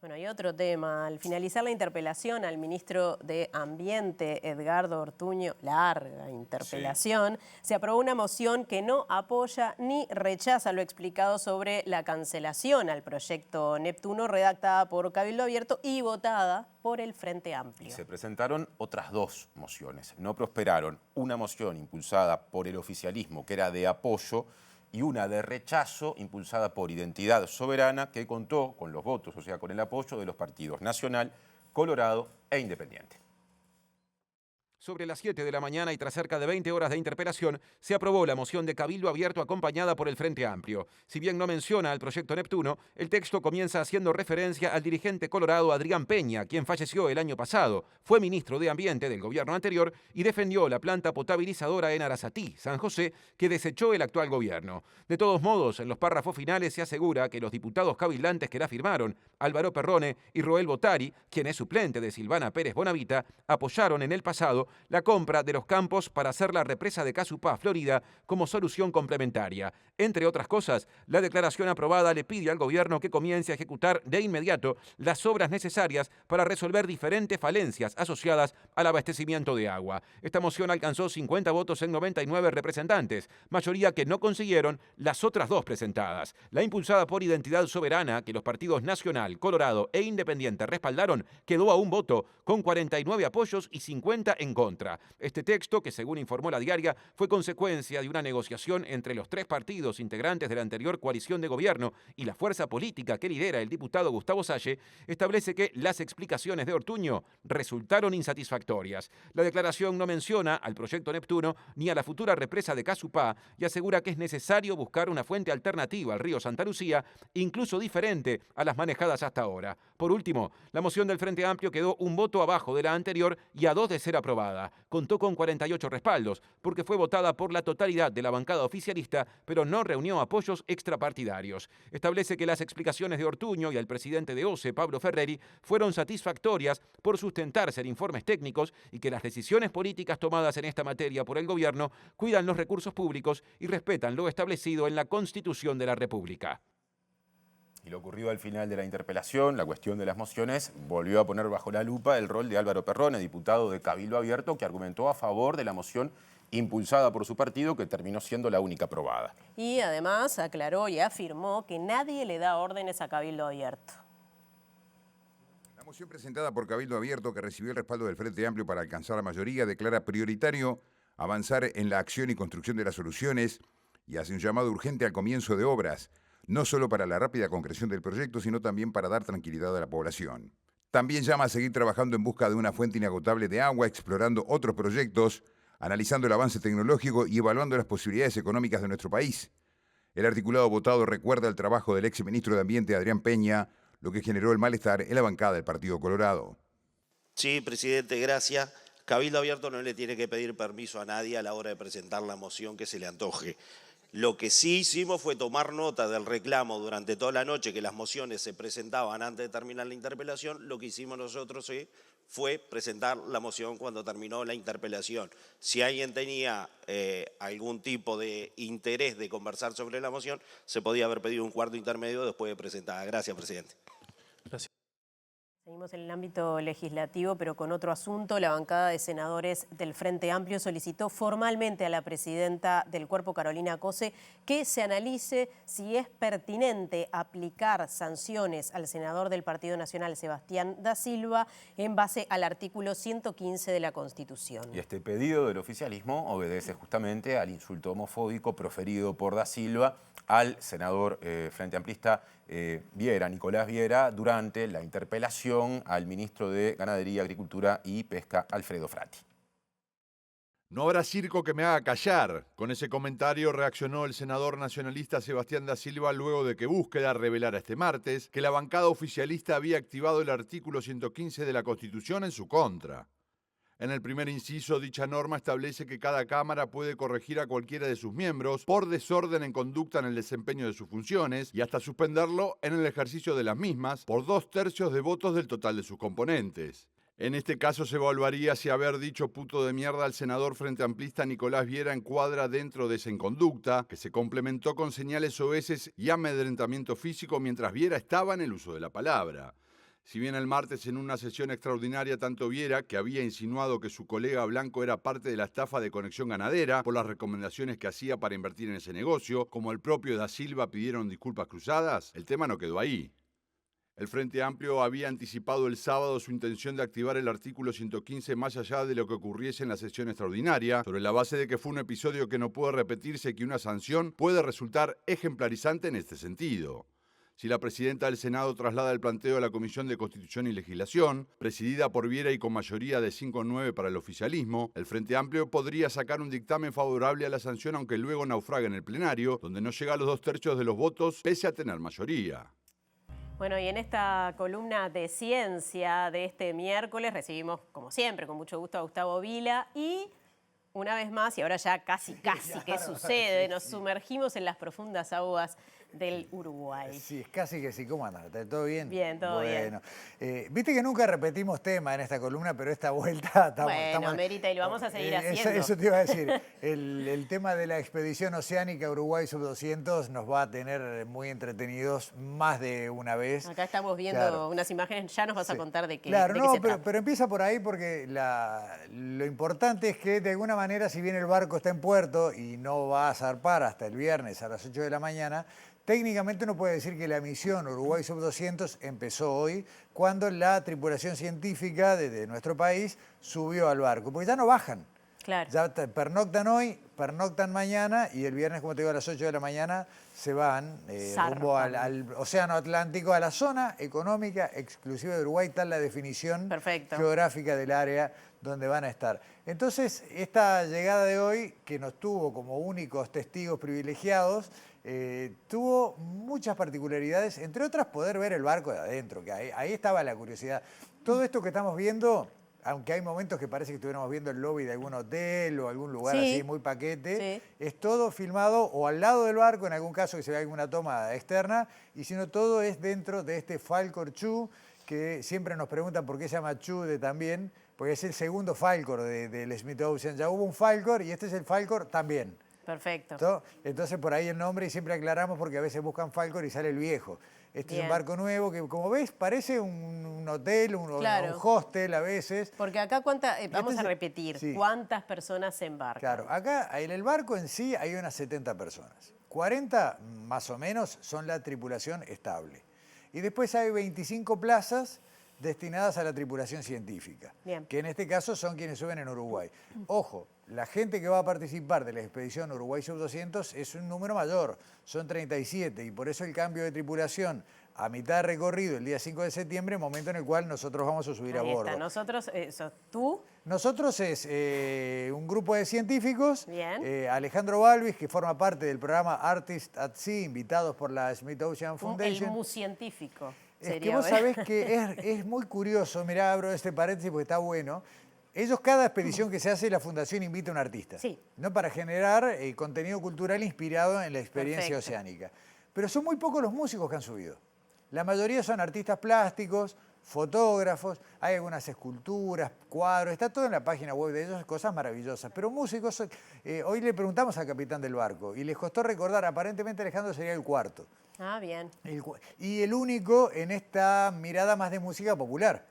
Bueno, y otro tema. Al finalizar la interpelación al ministro de Ambiente, Edgardo Ortuño, larga interpelación, se aprobó una moción que no apoya ni rechaza lo explicado sobre la cancelación al proyecto Neptuno, redactada por Cabildo Abierto y votada por el Frente Amplio. Y se presentaron otras dos mociones. No prosperaron una moción impulsada por el oficialismo, que era de apoyo, y una de rechazo impulsada por Identidad Soberana, que contó con los votos, o sea, con el apoyo de los partidos Nacional, Colorado e Independiente. Sobre las 7 de la mañana y tras cerca de 20 horas de interpelación, se aprobó la moción de Cabildo Abierto acompañada por el Frente Amplio. Si bien no menciona al proyecto Neptuno, el texto comienza haciendo referencia al dirigente colorado Adrián Peña, quien falleció el año pasado. Fue ministro de Ambiente del gobierno anterior y defendió la planta potabilizadora en Arasatí, San José, que desechó el actual gobierno. De todos modos, en los párrafos finales se asegura que los diputados cabildantes que la firmaron, Álvaro Perrone y Roel Botari, quien es suplente de Silvana Pérez Bonavita, apoyaron en el pasado la compra de los campos para hacer la represa de Casupá, Florida, como solución complementaria. Entre otras cosas, la declaración aprobada le pide al gobierno que comience a ejecutar de inmediato las obras necesarias para resolver diferentes falencias asociadas al abastecimiento de agua. Esta moción alcanzó 50 votos en 99 representantes, mayoría que no consiguieron las otras dos presentadas. La impulsada por Identidad Soberana, que los partidos Nacional, Colorado e Independiente respaldaron, quedó a un voto, con 49 apoyos y 50 en contra. Este texto, que según informó La Diaria, fue consecuencia de una negociación entre los tres partidos integrantes de la anterior coalición de gobierno y la fuerza política que lidera el diputado Gustavo Salle, establece que las explicaciones de Ortuño resultaron insatisfactorias. La declaración no menciona al proyecto Neptuno ni a la futura represa de Casupá y asegura que es necesario buscar una fuente alternativa al río Santa Lucía, incluso diferente a las manejadas hasta ahora. Por último, la moción del Frente Amplio quedó un voto abajo de la anterior y a 2 de ser aprobada. Contó con 48 respaldos, porque fue votada por la totalidad de la bancada oficialista, pero no reunió apoyos extrapartidarios. Establece que las explicaciones de Ortuño y al presidente de OCE, Pablo Ferreri, fueron satisfactorias por sustentarse en informes técnicos y que las decisiones políticas tomadas en esta materia por el gobierno cuidan los recursos públicos y respetan lo establecido en la Constitución de la República. Y lo ocurrido al final de la interpelación, la cuestión de las mociones, volvió a poner bajo la lupa el rol de Álvaro Perrone, diputado de Cabildo Abierto, que argumentó a favor de la moción impulsada por su partido, que terminó siendo la única aprobada. Y además aclaró y afirmó que nadie le da órdenes a Cabildo Abierto. La moción presentada por Cabildo Abierto, que recibió el respaldo del Frente Amplio para alcanzar la mayoría, declara prioritario avanzar en la acción y construcción de las soluciones y hace un llamado urgente al comienzo de obras, no solo para la rápida concreción del proyecto, sino también para dar tranquilidad a la población. También llama a seguir trabajando en busca de una fuente inagotable de agua, explorando otros proyectos, analizando el avance tecnológico y evaluando las posibilidades económicas de nuestro país. El articulado votado recuerda el trabajo del exministro de Ambiente, Adrián Peña, lo que generó el malestar en la bancada del Partido Colorado. Sí, presidente, gracias. Cabildo Abierto no le tiene que pedir permiso a nadie a la hora de presentar la moción que se le antoje. Lo que sí hicimos fue tomar nota del reclamo durante toda la noche, que las mociones se presentaban antes de terminar la interpelación. Lo que hicimos nosotros fue presentar la moción cuando terminó la interpelación. Si alguien tenía algún tipo de interés de conversar sobre la moción, se podía haber pedido un cuarto intermedio después de presentada. Gracias, presidente. Gracias. Seguimos en el ámbito legislativo, pero con otro asunto. La bancada de senadores del Frente Amplio solicitó formalmente a la presidenta del Cuerpo, Carolina Cose, que se analice si es pertinente aplicar sanciones al senador del Partido Nacional, Sebastián da Silva, en base al artículo 115 de la Constitución. Y este pedido del oficialismo obedece justamente al insulto homofóbico proferido por da Silva al senador Frente Amplista Viera, Nicolás Viera, durante la interpelación al ministro de Ganadería, Agricultura y Pesca, Alfredo Frati. No habrá circo que me haga callar. Con ese comentario reaccionó el senador nacionalista Sebastián da Silva luego de que Búsqueda revelara este martes que la bancada oficialista había activado el artículo 115 de la Constitución en su contra. En el primer inciso, dicha norma establece que cada Cámara puede corregir a cualquiera de sus miembros por desorden en conducta en el desempeño de sus funciones y hasta suspenderlo en el ejercicio de las mismas por 2/3 de votos del total de sus componentes. En este caso se evaluaría si haber dicho puto de mierda al senador frente amplista Nicolás Viera encuadra dentro de esa inconducta, que se complementó con señales soeces y amedrentamiento físico mientras Viera estaba en el uso de la palabra. Si bien el martes en una sesión extraordinaria tanto Viera, que había insinuado que su colega Blanco era parte de la estafa de Conexión Ganadera por las recomendaciones que hacía para invertir en ese negocio, como el propio da Silva pidieron disculpas cruzadas, el tema no quedó ahí. El Frente Amplio había anticipado el sábado su intención de activar el artículo 115 más allá de lo que ocurriese en la sesión extraordinaria, sobre la base de que fue un episodio que no puede repetirse y que una sanción puede resultar ejemplarizante en este sentido. Si la presidenta del Senado traslada el planteo a la Comisión de Constitución y Legislación, presidida por Viera y con mayoría de 5-9 para el oficialismo, el Frente Amplio podría sacar un dictamen favorable a la sanción, aunque luego naufrague en el plenario, donde no llega a los 2/3 de los votos, pese a tener mayoría. Bueno, y en esta columna de ciencia de este miércoles recibimos, como siempre, con mucho gusto a Gustavo Vila y una vez más, y ahora ya casi que sucede, nos sumergimos en las profundas aguas del Uruguay. Sí, es casi que sí. ¿Cómo andas? ¿Todo bien? Bien, todo bien. Viste que nunca repetimos tema en esta columna, pero esta vuelta estamos... Merita, y lo vamos a seguir haciendo. Eso te iba a decir. El tema de la expedición oceánica Uruguay Sub-200 nos va a tener muy entretenidos más de una vez. Acá estamos viendo unas imágenes, ya nos vas a contar de qué, claro, de qué se trata. Pero empieza por ahí porque lo importante es que de alguna manera, si bien el barco está en puerto y no va a zarpar hasta el viernes a las 8 de la mañana, técnicamente uno puede decir que la misión Uruguay Sub-200 empezó hoy cuando la tripulación científica de nuestro país subió al barco, porque ya no bajan. Claro. Ya pernoctan hoy, pernoctan mañana y el viernes, como te digo, a las 8 de la mañana se van rumbo al Océano Atlántico, a la zona económica exclusiva de Uruguay, tal la definición geográfica del área donde van a estar. Entonces, esta llegada de hoy, que nos tuvo como únicos testigos privilegiados, tuvo muchas particularidades, entre otras poder ver el barco de adentro, que ahí estaba la curiosidad. Todo esto que estamos viendo, aunque hay momentos que parece que estuviéramos viendo el lobby de algún hotel o algún lugar así muy paquete, es todo filmado o al lado del barco, en algún caso que se vea alguna toma externa, y sino todo es dentro de este Falcor Chu, que siempre nos preguntan por qué se llama Chu también, porque es el segundo Falcor del Smith Ocean. Ya hubo un Falcor y este es el Falcor también. Perfecto. Entonces por ahí el nombre, y siempre aclaramos porque a veces buscan Falcor y sale el viejo. Este es un barco nuevo que, como ves, parece un hotel, un hostel a veces. Porque acá, vamos a repetir, ¿cuántas personas se embarcan? Claro, acá en el barco en sí hay unas 70 personas. 40 más o menos son la tripulación estable. Y después hay 25 plazas destinadas a la tripulación científica, que en este caso son quienes suben en Uruguay. Ojo, la gente que va a participar de la expedición Uruguay Sub-200 es un número mayor, son 37, y por eso el cambio de tripulación a mitad de recorrido el día 5 de septiembre, momento en el cual nosotros vamos a subir a bordo. Está. Nosotros, ¿tú? Nosotros es un grupo de científicos, Alejandro Balvis, que forma parte del programa Artists at Sea, invitados por la Smith Ocean Foundation. El muscientífico. Es que vos sabés que es muy curioso, mirá, abro este paréntesis porque está bueno. Ellos, cada expedición que se hace, la fundación invita a un artista. Sí. ¿No? Para generar contenido cultural inspirado en la experiencia oceánica. Pero son muy pocos los músicos que han subido. La mayoría son artistas plásticos, fotógrafos, hay algunas esculturas, cuadros, está todo en la página web de ellos, cosas maravillosas. Pero músicos, hoy le preguntamos al capitán del barco y les costó recordar, aparentemente Alejandro sería el cuarto. Ah, bien. Y el único en esta mirada más de música popular.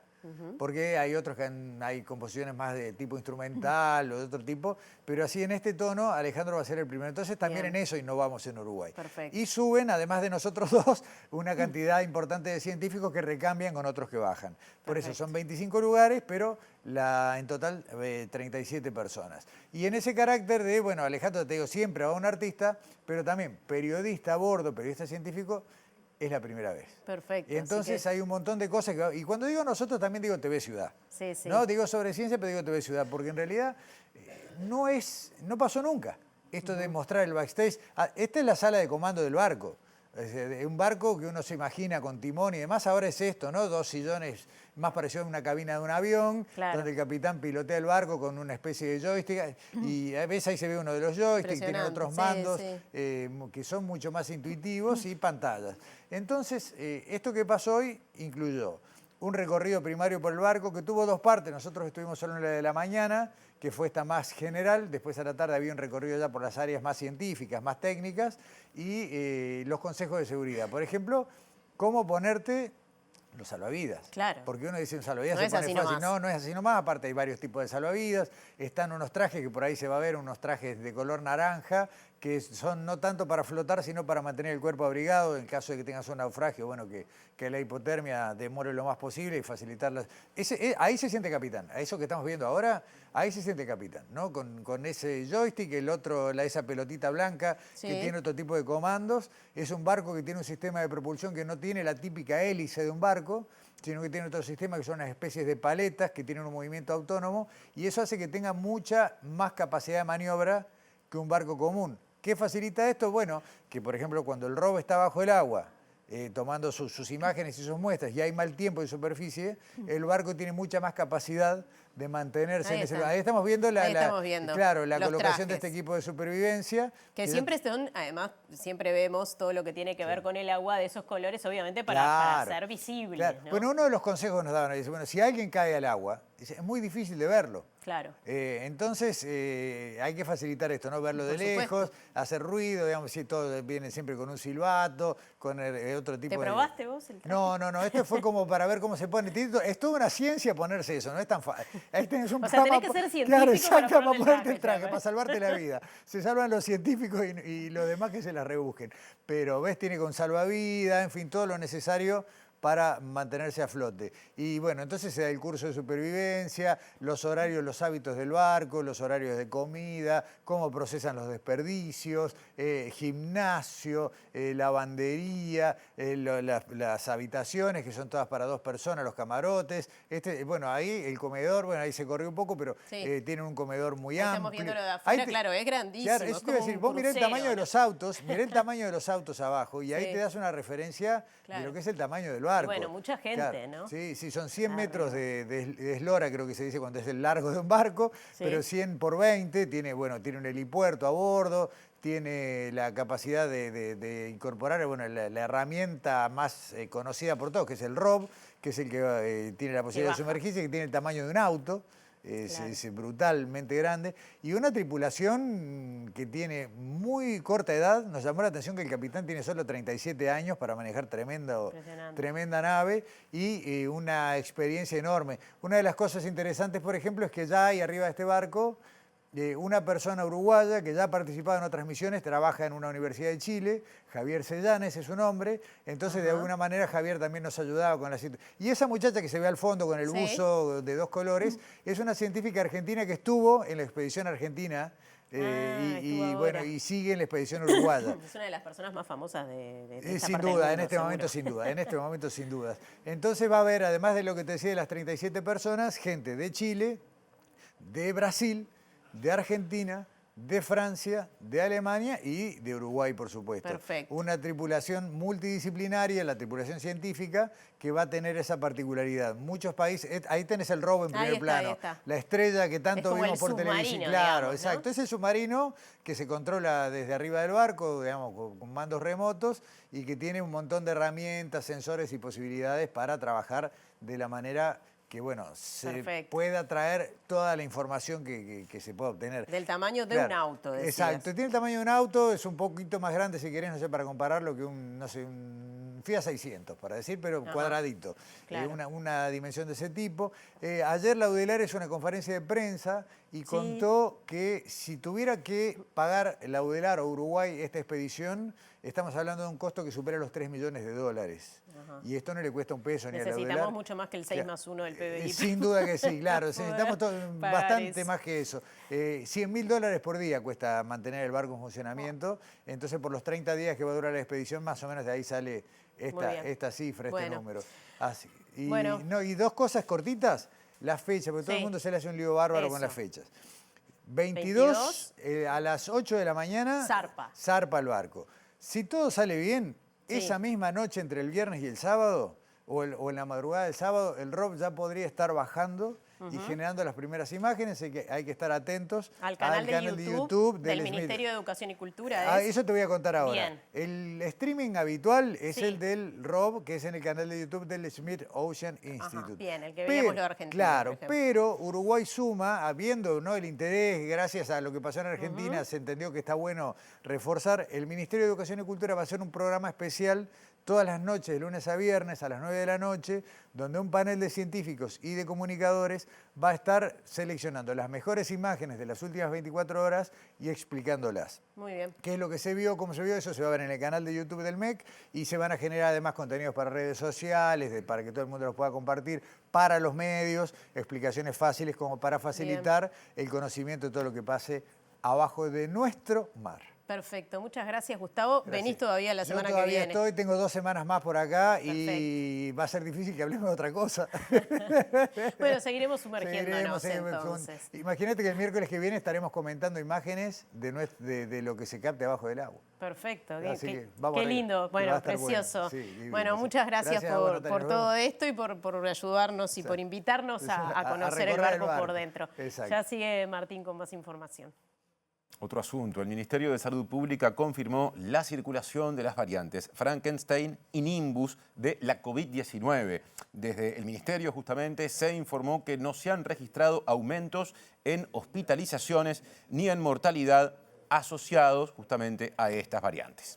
Porque hay otros que hay composiciones más de tipo instrumental o de otro tipo, pero así en este tono Alejandro va a ser el primero. Entonces también en eso innovamos en Uruguay. Perfecto. Y suben, además de nosotros dos, una cantidad importante de científicos que recambian con otros que bajan. Por eso son 25 lugares, pero en total 37 personas. Y en ese carácter de, bueno, Alejandro, te digo, siempre va un artista, pero también periodista a bordo, periodista científico, es la primera vez. Perfecto. Entonces hay un montón de cosas y cuando digo nosotros también digo TV Ciudad. Sí, sí. No digo sobre ciencia, pero digo TV Ciudad, porque en realidad no pasó nunca esto de mostrar el backstage. Esta es la sala de comando del barco. Un barco que uno se imagina con timón y demás, ahora es esto, ¿no? 2 sillones más parecido a una cabina de un avión, donde el capitán pilotea el barco con una especie de joystick, y a veces ahí se ve uno de los joysticks, tienen otros mandos que son mucho más intuitivos y pantallas. Entonces, esto que pasó hoy incluyó un recorrido primario por el barco que tuvo 2 partes. Nosotros estuvimos solo en la de la mañana, que fue esta más general. Después a la tarde había un recorrido ya por las áreas más científicas, más técnicas, y los consejos de seguridad. Por ejemplo, cómo ponerte los salvavidas. Claro. Porque uno dice un salvavidas No se es pone así fácil. nomás. No es así nomás. Aparte hay varios tipos de salvavidas. Están unos trajes que por ahí se va a ver, unos trajes de color naranja, que son no tanto para flotar, sino para mantener el cuerpo abrigado en caso de que tengas un naufragio, bueno, que la hipotermia demore lo más posible y facilitarlas. Ahí se siente capitán. A eso que estamos viendo ahora, ahí se siente capitán, ¿no? Con ese joystick, esa pelotita blanca que tiene otro tipo de comandos. Es un barco que tiene un sistema de propulsión que no tiene la típica hélice de un barco, sino que tiene otro sistema que son unas especies de paletas que tienen un movimiento autónomo, y eso hace que tenga mucha más capacidad de maniobra que un barco común. ¿Qué facilita esto? Bueno, que por ejemplo cuando el ROV está bajo el agua, tomando sus imágenes y sus muestras, y hay mal tiempo en superficie, el barco tiene mucha más capacidad de mantenerse en ese lugar. Ahí estamos viendo la colocación de este equipo de supervivencia. Que siempre son, además, siempre vemos todo lo que tiene que ver con el agua de esos colores, obviamente para ser visibles. Claro. ¿no? Bueno, uno de los consejos que nos daban, dice, bueno, si alguien cae al agua, es muy difícil de verlo. Claro. Entonces hay que facilitar esto, ¿no? Verlo de lejos, hacer ruido, digamos, sí, todo viene siempre con un silbato, con otro tipo de... ¿Te probaste vos el traje? No, esto fue como para ver cómo se pone. Es toda una ciencia ponerse eso, no es tan fácil. Ahí tenés un tenés que ser científico claro, exacto, para ponerte el traje, claro. para salvarte la vida. Se salvan los científicos y los demás que se las rebusquen. Pero, ¿ves? Tiene con salvavidas, en fin, todo lo necesario para mantenerse a flote. Y bueno, entonces se da el curso de supervivencia, los horarios, los hábitos del barco, los horarios de comida, cómo procesan los desperdicios, gimnasio, lavandería, las habitaciones, que son todas para 2 personas, los camarotes. Bueno, ahí el comedor, bueno, ahí se corrió un poco, pero tienen un comedor muy amplio. Estamos viendo lo de afuera, claro, es grandísimo. Claro, eso te iba a decir, vos mirá el tamaño de los autos, mirá el tamaño de los autos abajo, y ahí te das una referencia de lo que es el tamaño del barco. Bueno, mucha gente, ¿no? Sí, son 100 metros de eslora, creo que se dice cuando es el largo de un barco, pero 100 por 20, tiene un helipuerto a bordo, tiene la capacidad de incorporar la herramienta más conocida por todos, que es el ROV, que es el que tiene la posibilidad de sumergirse, que tiene el tamaño de un auto. Es brutalmente grande, y una tripulación que tiene muy corta edad. Nos llamó la atención que el capitán tiene solo 37 años para manejar tremenda nave, y una experiencia enorme. Una de las cosas interesantes, por ejemplo, es que ya hay arriba de este barco una persona uruguaya que ya ha participado en otras misiones, trabaja en una universidad de Chile, Javier Sellanes es su nombre. Entonces de alguna manera Javier también nos ayudaba con la situación. Y esa muchacha que se ve al fondo con el buzo de 2 colores es una científica argentina que estuvo en la expedición argentina y sigue en la expedición uruguaya. Es una de las personas más famosas de esta sin parte duda, del mundo, en este momento sin duda. Entonces va a haber, además de lo que te decía de las 37 personas, gente de Chile, de Brasil, de Argentina, de Francia, de Alemania y de Uruguay, por supuesto. Perfecto. Una tripulación multidisciplinaria, la tripulación científica, que va a tener esa particularidad. Muchos países, ahí tenés el robo en primer plano. Ahí está. La estrella que tanto vimos por televisión. Claro, digamos, exacto. ¿no? Es el submarino que se controla desde arriba del barco, digamos, con mandos remotos y que tiene un montón de herramientas, sensores y posibilidades para trabajar de la manera que, bueno, se pueda traer toda la información que se pueda obtener. Del tamaño de un auto, decías. Exacto, tiene el tamaño de un auto, es un poquito más grande, si querés, no sé, para compararlo, que un, no sé, un Fiat 600, para decir, pero cuadradito. Claro. Una dimensión de ese tipo. Ayer Laudelar hizo una conferencia de prensa y contó que si tuviera que pagar Laudelar o Uruguay esta expedición, estamos hablando de un costo que supera los 3 millones de dólares. Y esto no le cuesta un peso ni a Laudelar. Necesitamos mucho más que el 6 más 1 del PBI. Sin duda que sí, claro. Necesitamos bastante eso. más que eso. 100.000 dólares por día cuesta mantener el barco en funcionamiento. Entonces, por los 30 días que va a durar la expedición, más o menos de ahí sale esta cifra, este número. Así. Y dos cosas cortitas. La fecha, porque todo el mundo se le hace un lío bárbaro con las fechas. 22 a las 8 de la mañana zarpa el barco. Si todo sale bien, esa misma noche entre el viernes y el sábado, o en la madrugada del sábado, el ROV ya podría estar bajando y generando las primeras imágenes. Hay que estar atentos al canal de YouTube del Ministerio de Educación y Cultura. Eso te voy a contar ahora. Bien. El streaming habitual es el del ROV, que es en el canal de YouTube del Smith Ocean Institute. Bien, el que veíamos lo de Argentina. Claro, pero Uruguay suma, habiendo el interés, gracias a lo que pasó en Argentina, se entendió que está bueno reforzar. El Ministerio de Educación y Cultura va a hacer un programa especial todas las noches, de lunes a viernes, a las 9 de la noche, donde un panel de científicos y de comunicadores va a estar seleccionando las mejores imágenes de las últimas 24 horas y explicándolas. Muy bien. ¿Qué es lo que se vio? ¿Cómo se vio? Eso se va a ver en el canal de YouTube del MEC y se van a generar además contenidos para redes sociales, para que todo el mundo los pueda compartir, para los medios, explicaciones fáciles como para facilitar el conocimiento de todo lo que pase abajo de nuestro mar. Perfecto, muchas gracias, Gustavo. Gracias. Venís todavía la semana Yo que viene. todavía tengo 2 semanas más por acá y va a ser difícil que hablemos de otra cosa. Bueno, seguiremos sumergiéndonos entonces. Imagínate que el miércoles que viene estaremos comentando imágenes de lo que se capte abajo del agua. Perfecto, qué lindo, bueno, precioso. Bueno, muchas gracias por todo esto y por ayudarnos y por invitarnos a conocer el barco por dentro. Exacto. Ya sigue Martín con más información. Otro asunto, el Ministerio de Salud Pública confirmó la circulación de las variantes Frankenstein y Nimbus de la COVID-19. Desde el Ministerio justamente se informó que no se han registrado aumentos en hospitalizaciones ni en mortalidad asociados justamente a estas variantes.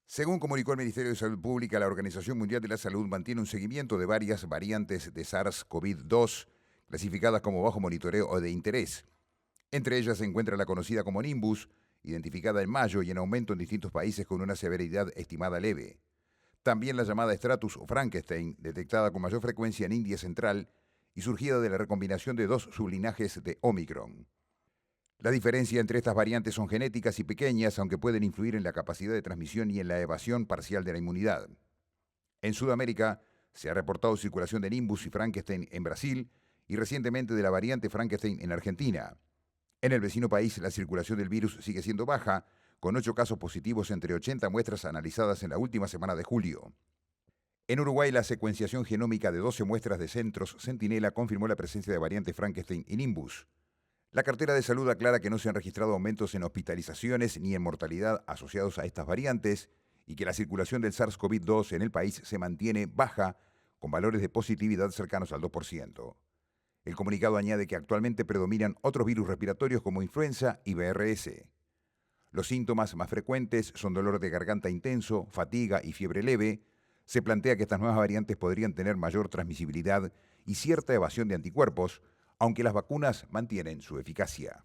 Según comunicó el Ministerio de Salud Pública, la Organización Mundial de la Salud mantiene un seguimiento de varias variantes de SARS-CoV-2 clasificadas como bajo monitoreo o de interés. Entre ellas se encuentra la conocida como Nimbus, identificada en mayo y en aumento en distintos países con una severidad estimada leve. También la llamada Stratus o Frankenstein, detectada con mayor frecuencia en India Central y surgida de la recombinación de 2 sublinajes de Omicron. La diferencia entre estas variantes son genéticas y pequeñas, aunque pueden influir en la capacidad de transmisión y en la evasión parcial de la inmunidad. En Sudamérica se ha reportado circulación de Nimbus y Frankenstein en Brasil y recientemente de la variante Frankenstein en Argentina. En el vecino país, la circulación del virus sigue siendo baja, con 8 casos positivos entre 80 muestras analizadas en la última semana de julio. En Uruguay, la secuenciación genómica de 12 muestras de centros Centinela confirmó la presencia de variantes Frankenstein y Nimbus. La cartera de salud aclara que no se han registrado aumentos en hospitalizaciones ni en mortalidad asociados a estas variantes y que la circulación del SARS-CoV-2 en el país se mantiene baja, con valores de positividad cercanos al 2%. El comunicado añade que actualmente predominan otros virus respiratorios como influenza y VRS. Los síntomas más frecuentes son dolor de garganta intenso, fatiga y fiebre leve. Se plantea que estas nuevas variantes podrían tener mayor transmisibilidad y cierta evasión de anticuerpos, aunque las vacunas mantienen su eficacia.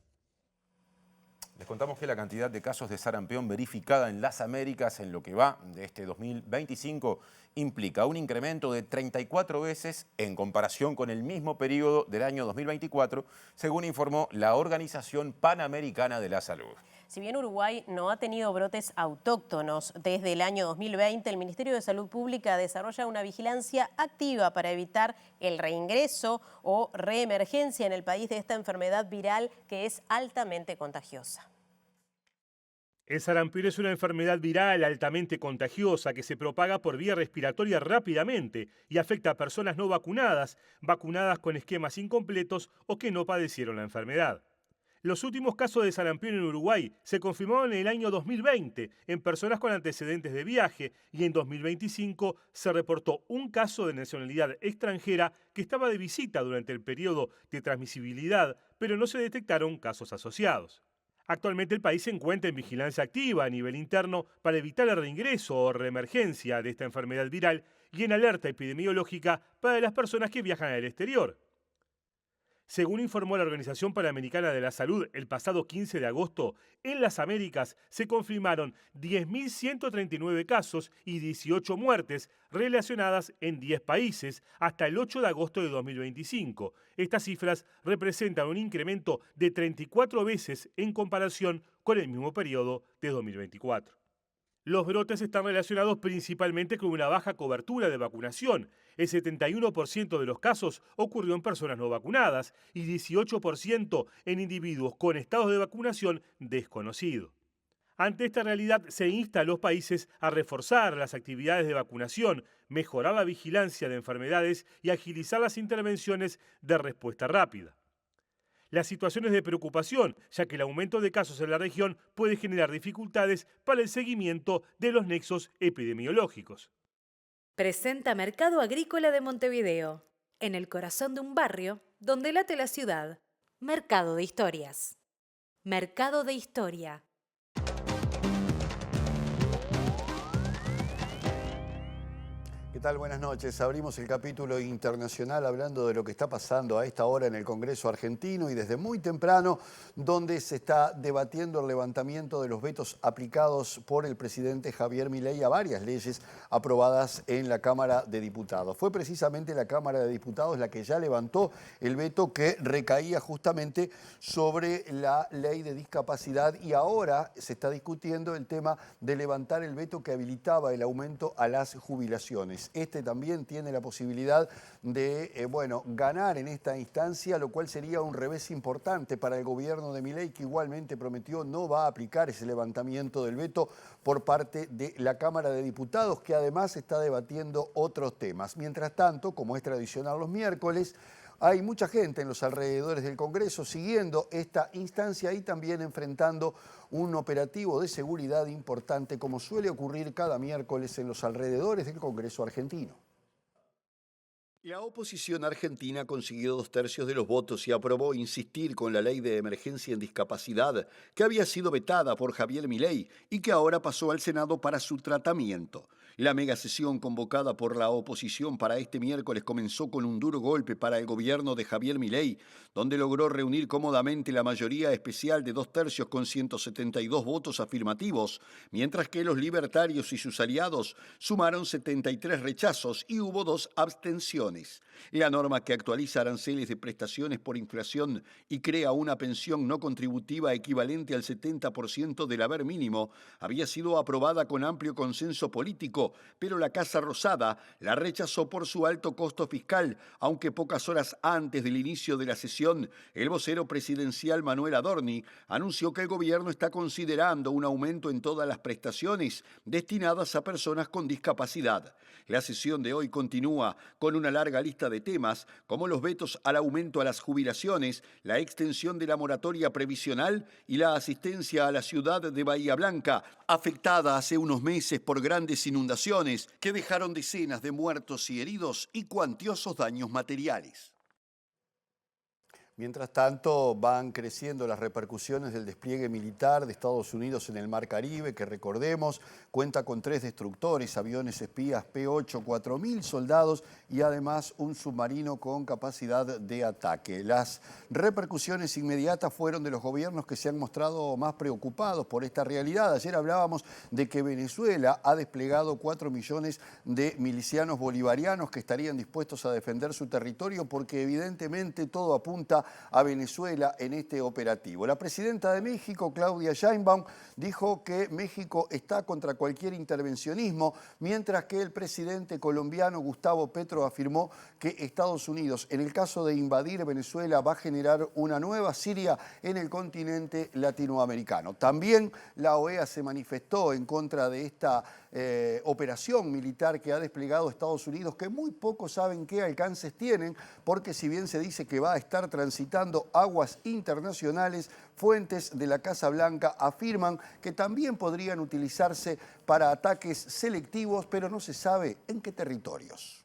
Les contamos que la cantidad de casos de sarampión verificada en las Américas en lo que va de este 2025 implica un incremento de 34 veces en comparación con el mismo periodo del año 2024, según informó la Organización Panamericana de la Salud. Si bien Uruguay no ha tenido brotes autóctonos desde el año 2020, el Ministerio de Salud Pública desarrolla una vigilancia activa para evitar el reingreso o reemergencia en el país de esta enfermedad viral que es altamente contagiosa. El sarampión es una enfermedad viral altamente contagiosa que se propaga por vía respiratoria rápidamente y afecta a personas no vacunadas, vacunadas con esquemas incompletos o que no padecieron la enfermedad. Los últimos casos de sarampión en Uruguay se confirmaron en el año 2020 en personas con antecedentes de viaje y en 2025 se reportó un caso de nacionalidad extranjera que estaba de visita durante el periodo de transmisibilidad, pero no se detectaron casos asociados. Actualmente el país se encuentra en vigilancia activa a nivel interno para evitar el reingreso o reemergencia de esta enfermedad viral y en alerta epidemiológica para las personas que viajan al exterior. Según informó la Organización Panamericana de la Salud el pasado 15 de agosto, en las Américas se confirmaron 10.139 casos y 18 muertes relacionadas en 10 países hasta el 8 de agosto de 2025. Estas cifras representan un incremento de 34 veces en comparación con el mismo periodo de 2024. Los brotes están relacionados principalmente con una baja cobertura de vacunación. El 71% de los casos ocurrió en personas no vacunadas y 18% en individuos con estados de vacunación desconocido. Ante esta realidad se insta a los países a reforzar las actividades de vacunación, mejorar la vigilancia de enfermedades y agilizar las intervenciones de respuesta rápida. La situación es de preocupación, ya que el aumento de casos en la región puede generar dificultades para el seguimiento de los nexos epidemiológicos. Presenta Mercado Agrícola de Montevideo, en el corazón de un barrio donde late la ciudad. Mercado de Historias. Mercado de Historia. ¿Qué tal? Buenas noches. Abrimos el capítulo internacional hablando de lo que está pasando a esta hora en el Congreso argentino y desde muy temprano, donde se está debatiendo el levantamiento de los vetos aplicados por el presidente Javier Milei a varias leyes aprobadas en la Cámara de Diputados. Fue precisamente la Cámara de Diputados la que ya levantó el veto que recaía justamente sobre la ley de discapacidad y ahora se está discutiendo el tema de levantar el veto que habilitaba el aumento a las jubilaciones. Este también tiene la posibilidad de ganar en esta instancia, lo cual sería un revés importante para el gobierno de Milei, que igualmente prometió no va a aplicar ese levantamiento del veto por parte de la Cámara de Diputados, que además está debatiendo otros temas. Mientras tanto, como es tradicional los miércoles, hay mucha gente en los alrededores del Congreso siguiendo esta instancia y también enfrentando un operativo de seguridad importante, como suele ocurrir cada miércoles en los alrededores del Congreso argentino. La oposición argentina consiguió 2/3 de los votos y aprobó insistir con la ley de emergencia en discapacidad, que había sido vetada por Javier Milei y que ahora pasó al Senado para su tratamiento. La megasesión convocada por la oposición para este miércoles comenzó con un duro golpe para el gobierno de Javier Milei, donde logró reunir cómodamente la mayoría especial de 2/3 con 172 votos afirmativos, mientras que los libertarios y sus aliados sumaron 73 rechazos y hubo 2 abstenciones. La norma que actualiza aranceles de prestaciones por inflación y crea una pensión no contributiva equivalente al 70% del haber mínimo había sido aprobada con amplio consenso político, pero la Casa Rosada la rechazó por su alto costo fiscal, aunque pocas horas antes del inicio de la sesión, el vocero presidencial Manuel Adorni anunció que el gobierno está considerando un aumento en todas las prestaciones destinadas a personas con discapacidad. La sesión de hoy continúa con una larga lista de temas, como los vetos al aumento a las jubilaciones, la extensión de la moratoria previsional y la asistencia a la ciudad de Bahía Blanca, afectada hace unos meses por grandes inundaciones que dejaron decenas de muertos y heridos y cuantiosos daños materiales. Mientras tanto, van creciendo las repercusiones del despliegue militar de Estados Unidos en el Mar Caribe, que recordemos, cuenta con 3 destructores, aviones espías P-8, 4.000 soldados y además un submarino con capacidad de ataque. Las repercusiones inmediatas fueron de los gobiernos que se han mostrado más preocupados por esta realidad. Ayer hablábamos de que Venezuela ha desplegado 4 millones de milicianos bolivarianos que estarían dispuestos a defender su territorio porque evidentemente todo apunta a Venezuela en este operativo. La presidenta de México, Claudia Sheinbaum, dijo que México está contra cualquier intervencionismo, mientras que el presidente colombiano Gustavo Petro afirmó que Estados Unidos, en el caso de invadir Venezuela, va a generar una nueva Siria en el continente latinoamericano. También la OEA se manifestó en contra de esta operación militar que ha desplegado Estados Unidos, que muy pocos saben qué alcances tienen, porque si bien se dice que va a estar transitando aguas internacionales, fuentes de la Casa Blanca afirman que también podrían utilizarse para ataques selectivos, pero no se sabe en qué territorios.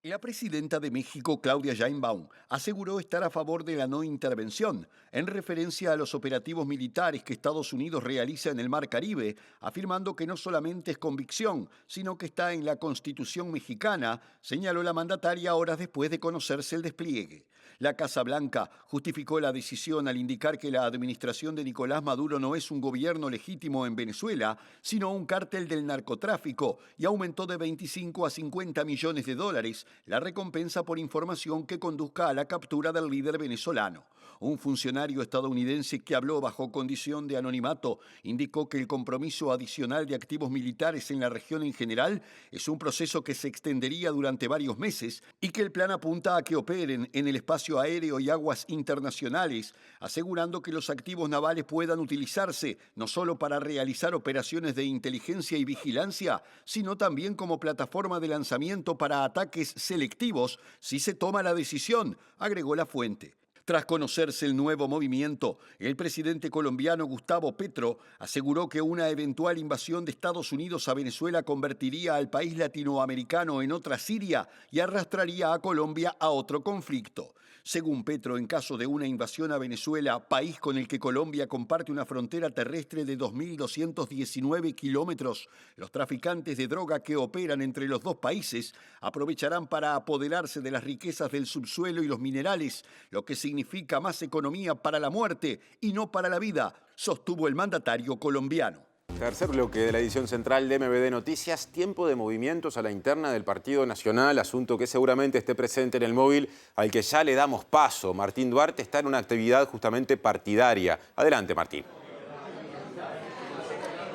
La presidenta de México, Claudia Sheinbaum, aseguró estar a favor de la no intervención, en referencia a los operativos militares que Estados Unidos realiza en el Mar Caribe, afirmando que no solamente es convicción, sino que está en la Constitución mexicana, señaló la mandataria horas después de conocerse el despliegue. La Casa Blanca justificó la decisión al indicar que la administración de Nicolás Maduro no es un gobierno legítimo en Venezuela, sino un cártel del narcotráfico, y aumentó de 25 a 50 millones de dólares la recompensa por información que conduzca a la captura del líder venezolano. Un funcionario estadounidense que habló bajo condición de anonimato indicó que el compromiso adicional de activos militares en la región en general es un proceso que se extendería durante varios meses y que el plan apunta a que operen en el espacio aéreo y aguas internacionales, asegurando que los activos navales puedan utilizarse no solo para realizar operaciones de inteligencia y vigilancia, sino también como plataforma de lanzamiento para ataques selectivos si se toma la decisión, agregó la fuente. Tras conocerse el nuevo movimiento, el presidente colombiano Gustavo Petro aseguró que una eventual invasión de Estados Unidos a Venezuela convertiría al país latinoamericano en otra Siria y arrastraría a Colombia a otro conflicto. Según Petro, en caso de una invasión a Venezuela, país con el que Colombia comparte una frontera terrestre de 2.219 kilómetros, los traficantes de droga que operan entre los dos países aprovecharán para apoderarse de las riquezas del subsuelo y los minerales, lo que significa más economía para la muerte y no para la vida, sostuvo el mandatario colombiano. Tercer bloque de la edición central de MBD Noticias, tiempo de movimientos a la interna del Partido Nacional, asunto que seguramente esté presente en el móvil al que ya le damos paso. Martín Duarte está en una actividad justamente partidaria. Adelante, Martín.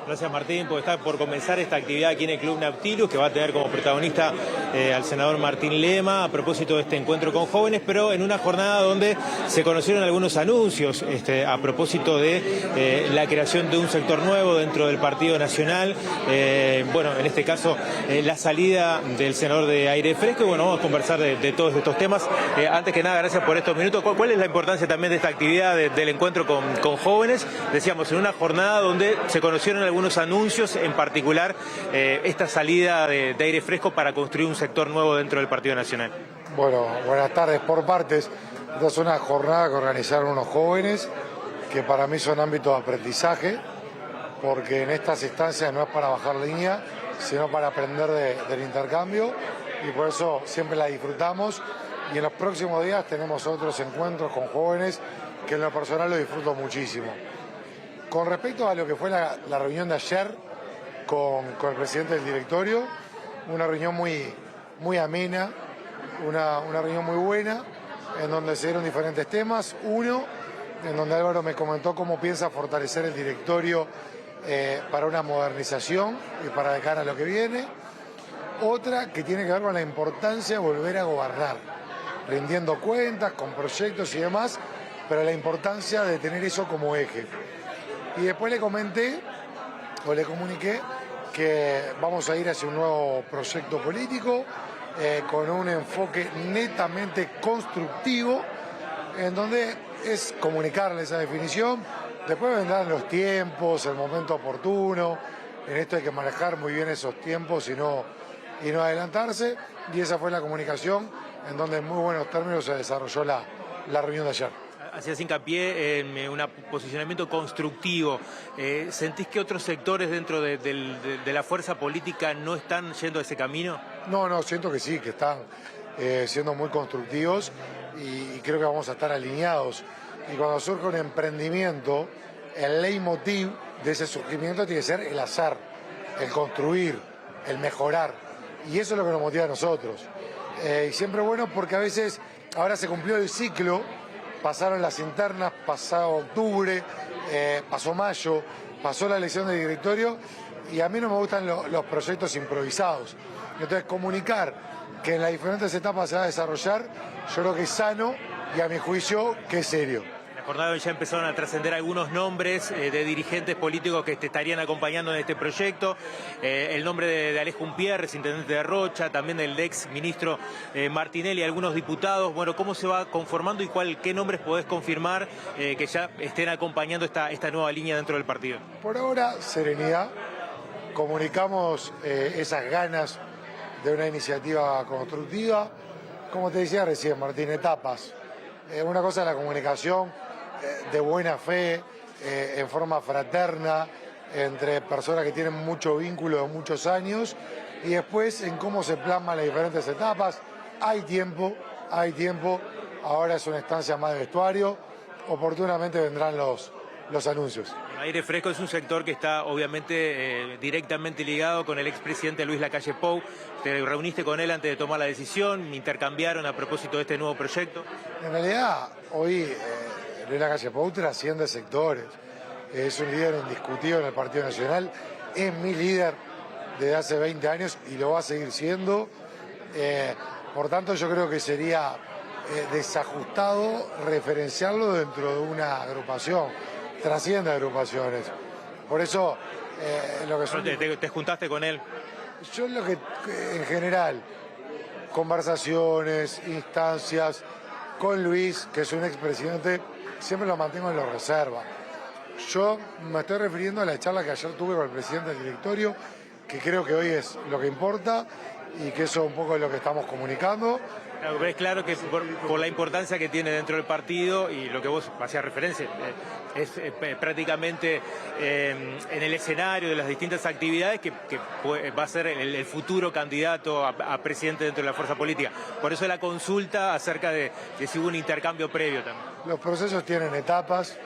Gracias, Martín, por estar por comenzar esta actividad aquí en el Club Nautilus, que va a tener como protagonista al senador Martín Lema a propósito de este encuentro con jóvenes, pero en una jornada donde se conocieron algunos anuncios a propósito de la creación de un sector nuevo dentro del Partido Nacional. Bueno, en este caso, la salida del senador de Aire Fresco. Y bueno, vamos a conversar de todos estos temas. Antes que nada, gracias por estos minutos. ¿Cuál es la importancia también de esta actividad del encuentro con jóvenes? Decíamos, en una jornada donde se conocieron algunos anuncios, en particular esta salida de Aire Fresco para construir un sector nuevo dentro del Partido Nacional. Bueno, buenas tardes por partes. Esta es una jornada que organizaron unos jóvenes que para mí son ámbitos de aprendizaje, porque en estas instancias no es para bajar línea, sino para aprender del intercambio, y por eso siempre la disfrutamos. Y en los próximos días tenemos otros encuentros con jóvenes que en lo personal lo disfruto muchísimo. Con respecto a lo que fue la reunión de ayer con el presidente del directorio, una reunión muy amena, una reunión muy buena, en donde se dieron diferentes temas. Uno, en donde Álvaro me comentó cómo piensa fortalecer el directorio para una modernización y para de cara a lo que viene. Otra que tiene que ver con la importancia de volver a gobernar, rindiendo cuentas, con proyectos y demás, pero la importancia de tener eso como eje. Y después le comuniqué que vamos a ir hacia un nuevo proyecto político con un enfoque netamente constructivo, en donde es comunicarle esa definición. Después vendrán los tiempos, el momento oportuno. En esto hay que manejar muy bien esos tiempos y no adelantarse. Y esa fue la comunicación en donde en muy buenos términos se desarrolló la reunión de ayer. Hacías hincapié en un posicionamiento constructivo. ¿Sentís que otros sectores dentro de la fuerza política no están yendo a ese camino? No, siento que sí, que están siendo muy constructivos y creo que vamos a estar alineados. Y cuando surge un emprendimiento, el leitmotiv de ese surgimiento tiene que ser el hacer, el construir, el mejorar. Y eso es lo que nos motiva a nosotros. Y siempre bueno porque a veces, ahora se cumplió el ciclo, pasaron las internas, pasó octubre, pasó mayo, pasó la elección del directorio y a mí no me gustan los proyectos improvisados. Entonces comunicar que en las diferentes etapas se va a desarrollar, yo creo que es sano y a mi juicio que es serio. En la jornada ya empezaron a trascender algunos nombres de dirigentes políticos que te estarían acompañando en este proyecto. El nombre de Alejo Umpierres, intendente de Rocha, también el ex ministro Martinelli, algunos diputados. Bueno, ¿cómo se va conformando y qué nombres podés confirmar que ya estén acompañando esta nueva línea dentro del partido? Por ahora, serenidad. Comunicamos esas ganas de una iniciativa constructiva. Como te decía recién, Martín, etapas. Una cosa es la comunicación de buena fe, en forma fraterna, entre personas que tienen mucho vínculo de muchos años, y después en cómo se plasman las diferentes etapas. Hay tiempo, ahora es una instancia más de vestuario, oportunamente vendrán los anuncios. Aire Fresco es un sector que está obviamente directamente ligado con el expresidente Luis Lacalle Pou. Te reuniste con él antes de tomar la decisión, intercambiaron a propósito de este nuevo proyecto. En realidad, hoy Luis Lacalle Pou trasciende sectores. Es un líder indiscutido en el Partido Nacional, es mi líder desde hace 20 años y lo va a seguir siendo. Por tanto, yo creo que sería desajustado referenciarlo dentro de una agrupación. Trasciende agrupaciones. Por eso, lo que son... ¿Te juntaste con él? Yo lo que, en general, conversaciones, instancias, con Luis, que es un expresidente, siempre lo mantengo en la reserva. Yo me estoy refiriendo a la charla que ayer tuve con el presidente del directorio, que creo que hoy es lo que importa y que eso es un poco de lo que estamos comunicando. Ves claro que por la importancia que tiene dentro del partido y lo que vos hacías referencia, es prácticamente en el escenario de las distintas actividades que va a ser el futuro candidato a presidente dentro de la fuerza política. Por eso la consulta acerca de si hubo un intercambio previo también. Los procesos tienen etapas.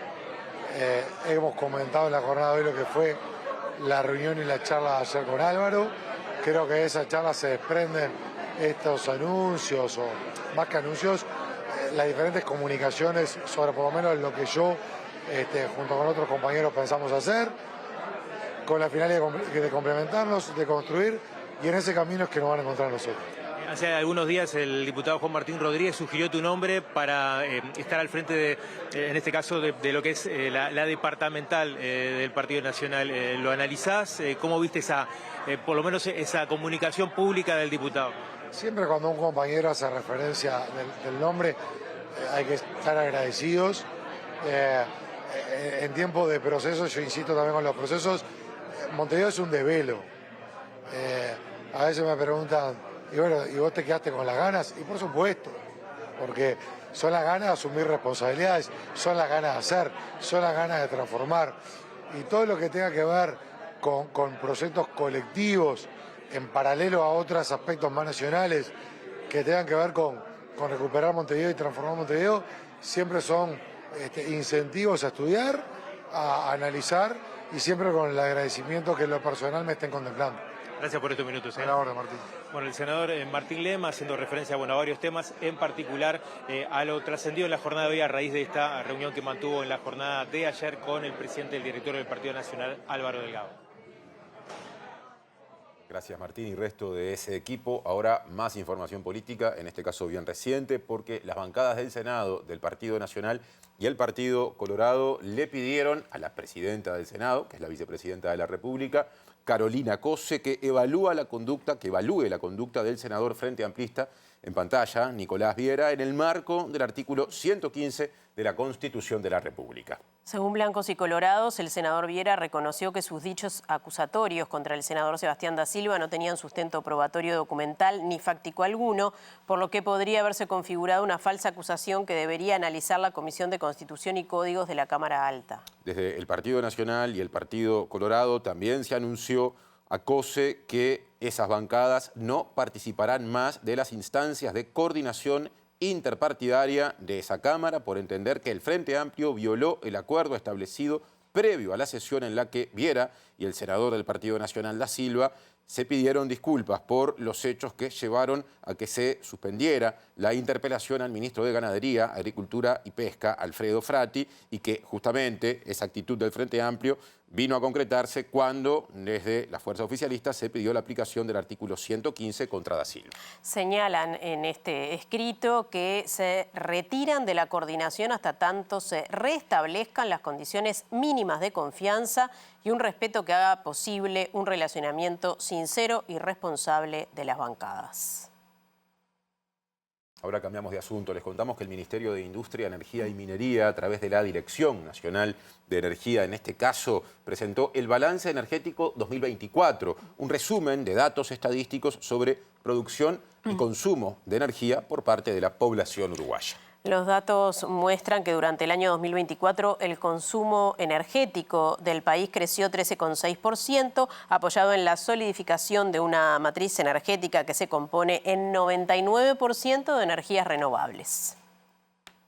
Hemos comentado en la jornada de hoy lo que fue la reunión y la charla de ayer con Álvaro. Creo que de esa charla se desprenden estos anuncios, o más que anuncios, las diferentes comunicaciones sobre por lo menos lo que yo, junto con otros compañeros, pensamos hacer, con la finalidad de complementarnos, de construir, y en ese camino es que nos van a encontrar nosotros. Hace algunos días el diputado Juan Martín Rodríguez sugirió tu nombre para estar al frente, en este caso, de lo que es la departamental del Partido Nacional. ¿Lo analizás? ¿Cómo viste por lo menos esa comunicación pública del diputado? Siempre cuando un compañero hace referencia del nombre hay que estar agradecidos. En tiempos de procesos, yo insisto también con los procesos, Montevideo es un desvelo. A veces me preguntan, y bueno, ¿y vos te quedaste con las ganas? Y por supuesto, porque son las ganas de asumir responsabilidades, son las ganas de hacer, son las ganas de transformar. Y todo lo que tenga que ver con proyectos colectivos, en paralelo a otros aspectos más nacionales que tengan que ver con recuperar Montevideo y transformar Montevideo, siempre son incentivos a estudiar, a analizar y siempre con el agradecimiento que en lo personal me estén contemplando. Gracias por estos minutos. A la orden, Martín. Bueno, el senador Martín Lema haciendo referencia a varios temas, en particular a lo trascendido en la jornada de hoy a raíz de esta reunión que mantuvo en la jornada de ayer con el presidente del directorio del Partido Nacional, Álvaro Delgado. Gracias, Martín, y resto de ese equipo. Ahora más información política, en este caso bien reciente, porque las bancadas del Senado, del Partido Nacional y el Partido Colorado le pidieron a la presidenta del Senado, que es la vicepresidenta de la República, Carolina Cose, que evalúe la conducta del senador Frente Amplista, en pantalla, Nicolás Viera, en el marco del artículo 115 de la Constitución de la República. Según Blancos y Colorados, el senador Viera reconoció que sus dichos acusatorios contra el senador Sebastián da Silva no tenían sustento probatorio documental ni fáctico alguno, por lo que podría haberse configurado una falsa acusación que debería analizar la Comisión de Constitución y Códigos de la Cámara Alta. Desde el Partido Nacional y el Partido Colorado también se anunció a Cose que esas bancadas no participarán más de las instancias de coordinación interpartidaria de esa Cámara por entender que el Frente Amplio violó el acuerdo establecido previo a la sesión en la que Viera y el senador del Partido Nacional da Silva se pidieron disculpas por los hechos que llevaron a que se suspendiera la interpelación al ministro de Ganadería, Agricultura y Pesca, Alfredo Frati, y que justamente esa actitud del Frente Amplio vino a concretarse cuando desde la fuerza oficialista se pidió la aplicación del artículo 115 contra Da Silva. Señalan en este escrito que se retiran de la coordinación hasta tanto se restablezcan las condiciones mínimas de confianza y un respeto que haga posible un relacionamiento sincero y responsable de las bancadas. Ahora cambiamos de asunto. Les contamos que el Ministerio de Industria, Energía y Minería, a través de la Dirección Nacional de Energía, en este caso, presentó el Balance Energético 2024, un resumen de datos estadísticos sobre producción y consumo de energía por parte de la población uruguaya. Los datos muestran que durante el año 2024 el consumo energético del país creció 13,6%, apoyado en la solidificación de una matriz energética que se compone en 99% de energías renovables.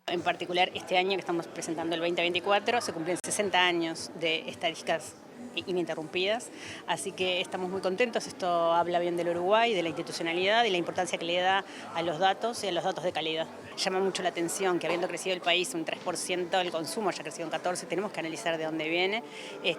En particular, este año que estamos presentando el 2024, se cumplen 60 años de estadísticas ininterrumpidas, así que estamos muy contentos. Esto habla bien del Uruguay, de la institucionalidad y la importancia que le da a los datos y a los datos de calidad. Llama mucho la atención que habiendo crecido el país un 3%, el consumo ya ha crecido un 14%, tenemos que analizar de dónde viene,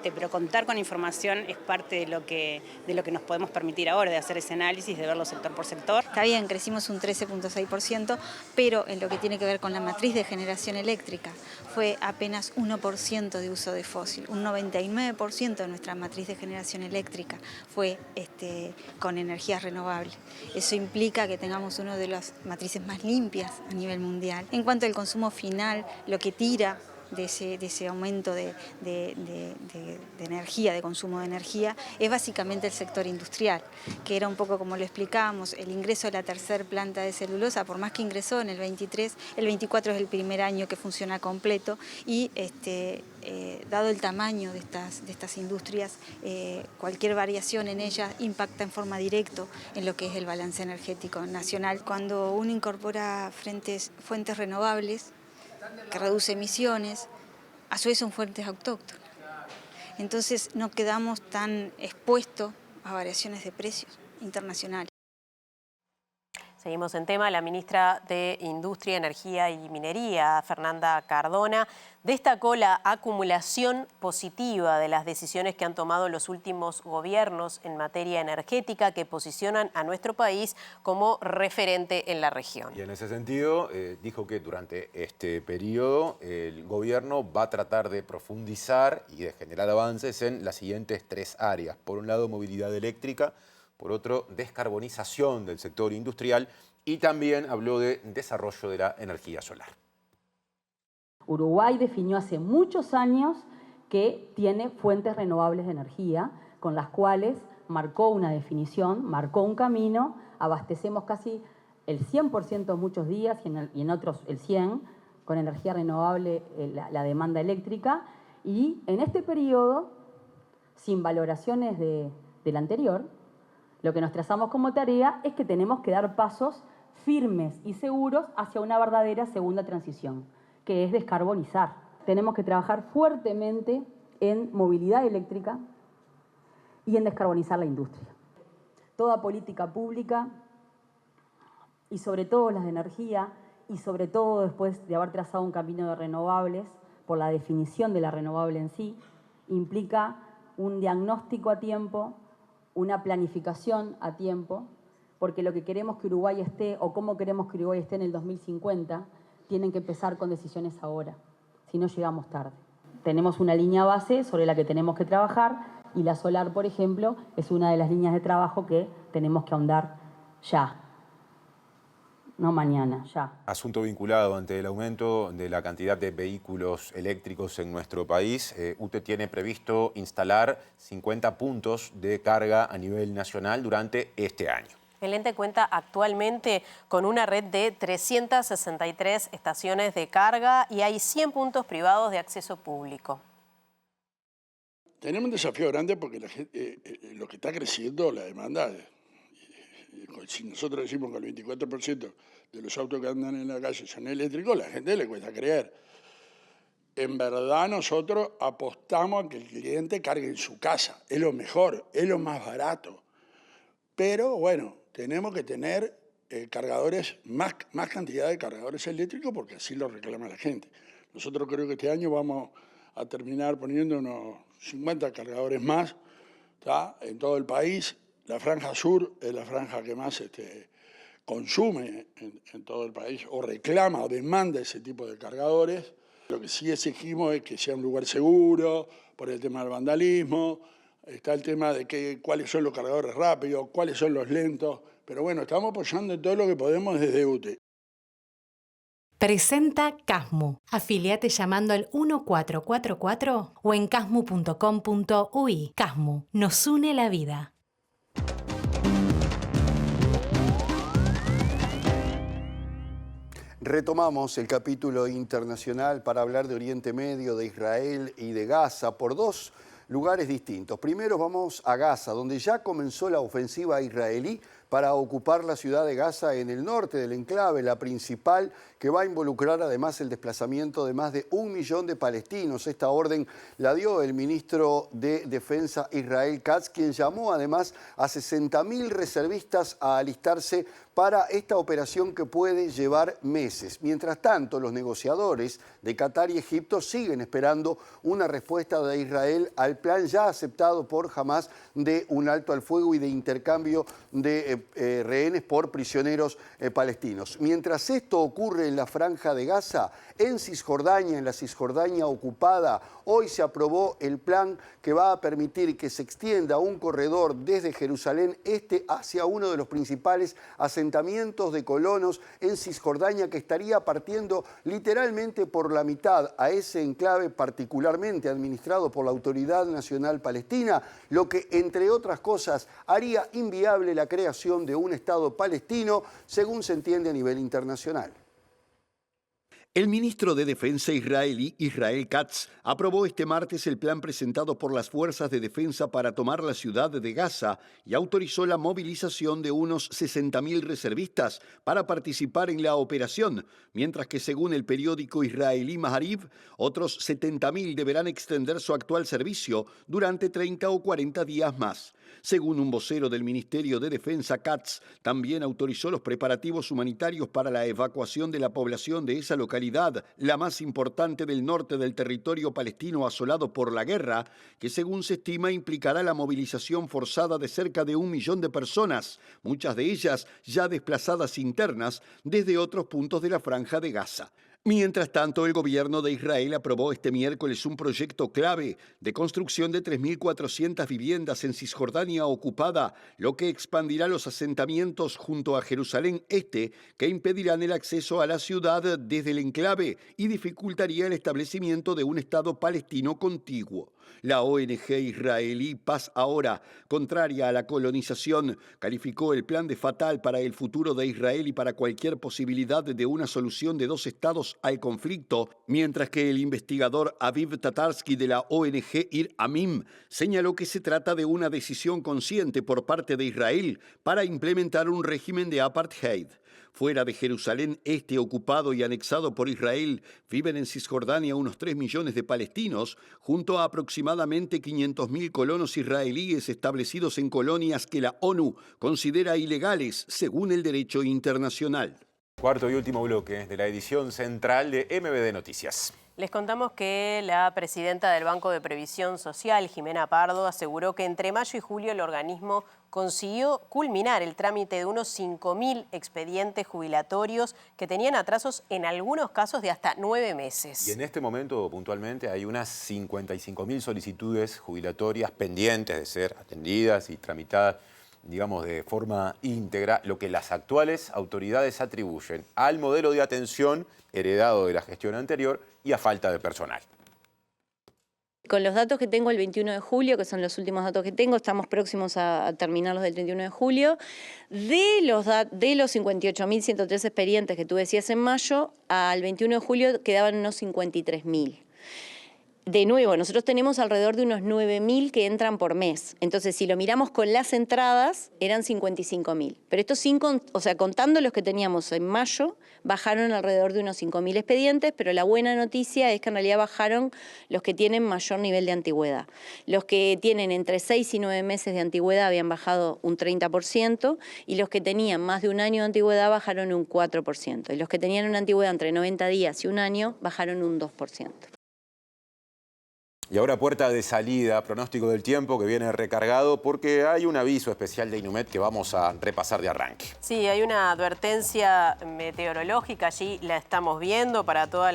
pero contar con información es parte de lo que nos podemos permitir ahora, de hacer ese análisis, de verlo sector por sector. Está bien, crecimos un 13,6%, pero en lo que tiene que ver con la matriz de generación eléctrica fue apenas 1% de uso de fósil, un 99% de nuestra matriz de generación eléctrica fue con energías renovables. Eso implica que tengamos una de las matrices más limpias a nivel mundial. En cuanto al consumo final, lo que tira de ese aumento de energía, de consumo de energía, es básicamente el sector industrial, que era un poco como lo explicábamos, el ingreso de la tercera planta de celulosa, por más que ingresó en el 23, el 24 es el primer año que funciona completo y dado el tamaño de estas industrias, cualquier variación en ellas impacta en forma directa en lo que es el balance energético nacional. Cuando uno incorpora fuentes renovables, que reduce emisiones, a su vez son fuentes autóctonas. Entonces no quedamos tan expuestos a variaciones de precios internacionales. Seguimos en tema. La ministra de Industria, Energía y Minería, Fernanda Cardona, destacó la acumulación positiva de las decisiones que han tomado los últimos gobiernos en materia energética que posicionan a nuestro país como referente en la región. Y en ese sentido, dijo que durante este periodo el gobierno va a tratar de profundizar y de generar avances en las siguientes tres áreas. Por un lado, movilidad eléctrica. Por otro, descarbonización del sector industrial y también habló de desarrollo de la energía solar. Uruguay definió hace muchos años que tiene fuentes renovables de energía, con las cuales marcó una definición, marcó un camino, abastecemos casi el 100% muchos días y en otros el 100%, con energía renovable la demanda eléctrica, y en este periodo, sin valoraciones del anterior, lo que nos trazamos como tarea es que tenemos que dar pasos firmes y seguros hacia una verdadera segunda transición, que es descarbonizar. Tenemos que trabajar fuertemente en movilidad eléctrica y en descarbonizar la industria. Toda política pública, y sobre todo las de energía, y sobre todo después de haber trazado un camino de renovables, por la definición de la renovable en sí, implica un diagnóstico a tiempo, una planificación a tiempo, porque lo que queremos que Uruguay esté, o cómo queremos que Uruguay esté en el 2050, tienen que empezar con decisiones ahora, si no llegamos tarde. Tenemos una línea base sobre la que tenemos que trabajar, y la solar, por ejemplo, es una de las líneas de trabajo que tenemos que ahondar ya. No mañana, ya. Asunto vinculado ante el aumento de la cantidad de vehículos eléctricos en nuestro país. UTE tiene previsto instalar 50 puntos de carga a nivel nacional durante este año. El ente cuenta actualmente con una red de 363 estaciones de carga y hay 100 puntos privados de acceso público. Tenemos un desafío grande porque lo que está creciendo, la demanda, si nosotros decimos que el 24% de los autos que andan en la calle son eléctricos, a la gente le cuesta creer. En verdad nosotros apostamos a que el cliente cargue en su casa, es lo mejor, es lo más barato. pero bueno, tenemos que tener cargadores, más cantidad de cargadores eléctricos porque así lo reclama la gente. Nosotros creo que este año vamos a terminar poniendo unos 50 cargadores más, ¿tá?, en todo el país. La franja sur es la franja que más consume en todo el país, o reclama o demanda ese tipo de cargadores. Lo que sí exigimos es que sea un lugar seguro, por el tema del vandalismo, está el tema de cuáles son los cargadores rápidos, cuáles son los lentos, pero bueno, estamos apoyando en todo lo que podemos desde UTE. Presenta Casmu. Afiliate llamando al 1444 o en casmu.com.uy. Casmu. Nos une la vida. Retomamos el capítulo internacional para hablar de Oriente Medio, de Israel y de Gaza por dos lugares distintos. Primero vamos a Gaza, donde ya comenzó la ofensiva israelí para ocupar la ciudad de Gaza en el norte del enclave, la principal, que va a involucrar además el desplazamiento de más de 1 millón de palestinos. Esta orden la dio el ministro de Defensa Israel Katz, quien llamó además a 60.000 reservistas a alistarse para esta operación que puede llevar meses. Mientras tanto, los negociadores de Qatar y Egipto siguen esperando una respuesta de Israel al plan ya aceptado por Hamas de un alto al fuego y de intercambio de rehenes por prisioneros palestinos. Mientras esto ocurre en la Franja de Gaza, en Cisjordania, en la Cisjordania ocupada, hoy se aprobó el plan que va a permitir que se extienda un corredor desde Jerusalén Este hacia uno de los principales asentamientos de colonos en Cisjordania, que estaría partiendo literalmente por la mitad a ese enclave particularmente administrado por la Autoridad Nacional Palestina, lo que, entre otras cosas, haría inviable la creación de un Estado palestino, según se entiende a nivel internacional. El ministro de Defensa israelí, Israel Katz, aprobó este martes el plan presentado por las Fuerzas de Defensa para tomar la ciudad de Gaza y autorizó la movilización de unos 60.000 reservistas para participar en la operación, mientras que según el periódico israelí Ma'ariv, otros 70.000 deberán extender su actual servicio durante 30 o 40 días más. Según un vocero del Ministerio de Defensa, Katz también autorizó los preparativos humanitarios para la evacuación de la población de esa localidad, la más importante del norte del territorio palestino asolado por la guerra, que según se estima implicará la movilización forzada de cerca de 1 millón de personas, muchas de ellas ya desplazadas internas desde otros puntos de la Franja de Gaza. Mientras tanto, el gobierno de Israel aprobó este miércoles un proyecto clave de construcción de 3.400 viviendas en Cisjordania ocupada, lo que expandirá los asentamientos junto a Jerusalén Este, que impedirán el acceso a la ciudad desde el enclave y dificultaría el establecimiento de un Estado palestino contiguo. La ONG israelí Paz Ahora, contraria a la colonización, calificó el plan de fatal para el futuro de Israel y para cualquier posibilidad de una solución de 2 estados al conflicto, mientras que el investigador Aviv Tatarsky de la ONG Ir Amim señaló que se trata de una decisión consciente por parte de Israel para implementar un régimen de apartheid. Fuera de Jerusalén Este ocupado y anexado por Israel, viven en Cisjordania unos 3 millones de palestinos, junto a aproximadamente 500.000 colonos israelíes establecidos en colonias que la ONU considera ilegales según el derecho internacional. Cuarto y último bloque de la edición central de MBD Noticias. Les contamos que la presidenta del Banco de Previsión Social, Jimena Pardo, aseguró que entre mayo y julio el organismo consiguió culminar el trámite de unos 5.000 expedientes jubilatorios que tenían atrasos en algunos casos de hasta 9 meses. Y en este momento, puntualmente, hay unas 55.000 solicitudes jubilatorias pendientes de ser atendidas y tramitadas, digamos, de forma íntegra, lo que las actuales autoridades atribuyen al modelo de atención heredado de la gestión anterior y a falta de personal. Con los datos que tengo el 21 de julio, que son los últimos datos que tengo, estamos próximos a terminarlos del 31 de julio, de los 58.103 expedientes que tú decías en mayo, al 21 de julio quedaban unos 53.000. de nuevo, nosotros tenemos alrededor de unos 9.000 que entran por mes. Entonces, si lo miramos con las entradas, eran 55.000. Pero estos contando los que teníamos en mayo, bajaron alrededor de unos 5.000 expedientes, pero la buena noticia es que en realidad bajaron los que tienen mayor nivel de antigüedad. Los que tienen entre 6 y 9 meses de antigüedad habían bajado un 30%, y los que tenían más de un año de antigüedad bajaron un 4%. Y los que tenían una antigüedad entre 90 días y un año bajaron un 2%. Y ahora puerta de salida, pronóstico del tiempo que viene recargado porque hay un aviso especial de Inumet que vamos a repasar de arranque. Sí, hay una advertencia meteorológica, allí la estamos viendo para toda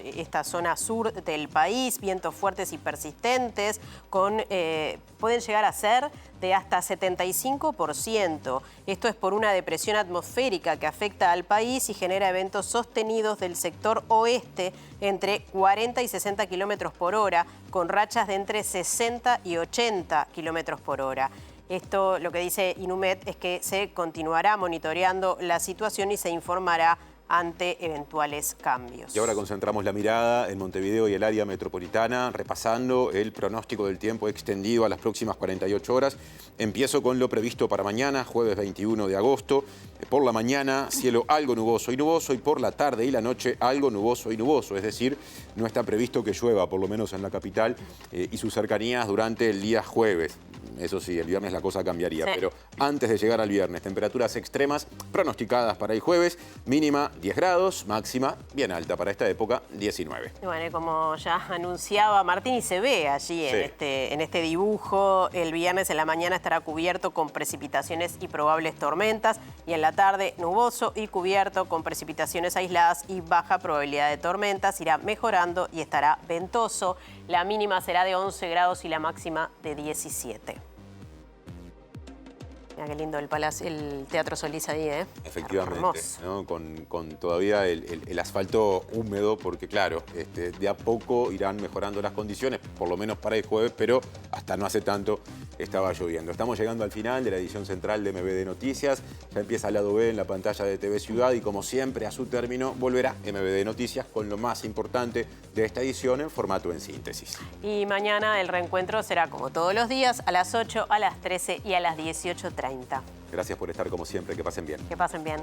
esta zona sur del país, vientos fuertes y persistentes, pueden llegar a ser de hasta 75%. Esto es por una depresión atmosférica que afecta al país y genera eventos sostenidos del sector oeste entre 40 y 60 kilómetros por hora, con rachas de entre 60 y 80 kilómetros por hora. Esto, lo que dice Inumet, es que se continuará monitoreando la situación y se informará ante eventuales cambios. Y ahora concentramos la mirada en Montevideo y el área metropolitana, repasando el pronóstico del tiempo extendido a las próximas 48 horas. Empiezo con lo previsto para mañana, jueves 21 de agosto. Por la mañana, cielo algo nuboso y nuboso, y por la tarde y la noche, algo nuboso y nuboso. Es decir, no está previsto que llueva, por lo menos en la capital y sus cercanías, durante el día jueves. Eso sí, el viernes la cosa cambiaría, sí. Pero antes de llegar al viernes, temperaturas extremas pronosticadas para el jueves, mínima 10 grados, máxima bien alta para esta época, 19. Bueno, como ya anunciaba Martín, y se ve allí sí, en este dibujo, el viernes en la mañana estará cubierto con precipitaciones y probables tormentas, y en la tarde nuboso y cubierto con precipitaciones aisladas y baja probabilidad de tormentas. Irá mejorando y estará ventoso. La mínima será de 11 grados y la máxima de 17. Mira qué lindo el Teatro Solís ahí, ¿eh? Efectivamente, ¿no? Con todavía el asfalto húmedo, porque claro, de a poco irán mejorando las condiciones, por lo menos para el jueves, pero hasta no hace tanto estaba lloviendo. Estamos llegando al final de la edición central de MBD Noticias. Ya empieza el lado B en la pantalla de TV Ciudad y, como siempre, a su término volverá MBD Noticias con lo más importante de esta edición en formato en síntesis. Y mañana el reencuentro será, como todos los días, a las 8, a las 13 y a las 18:30. Gracias por estar como siempre. Que pasen bien. Que pasen bien.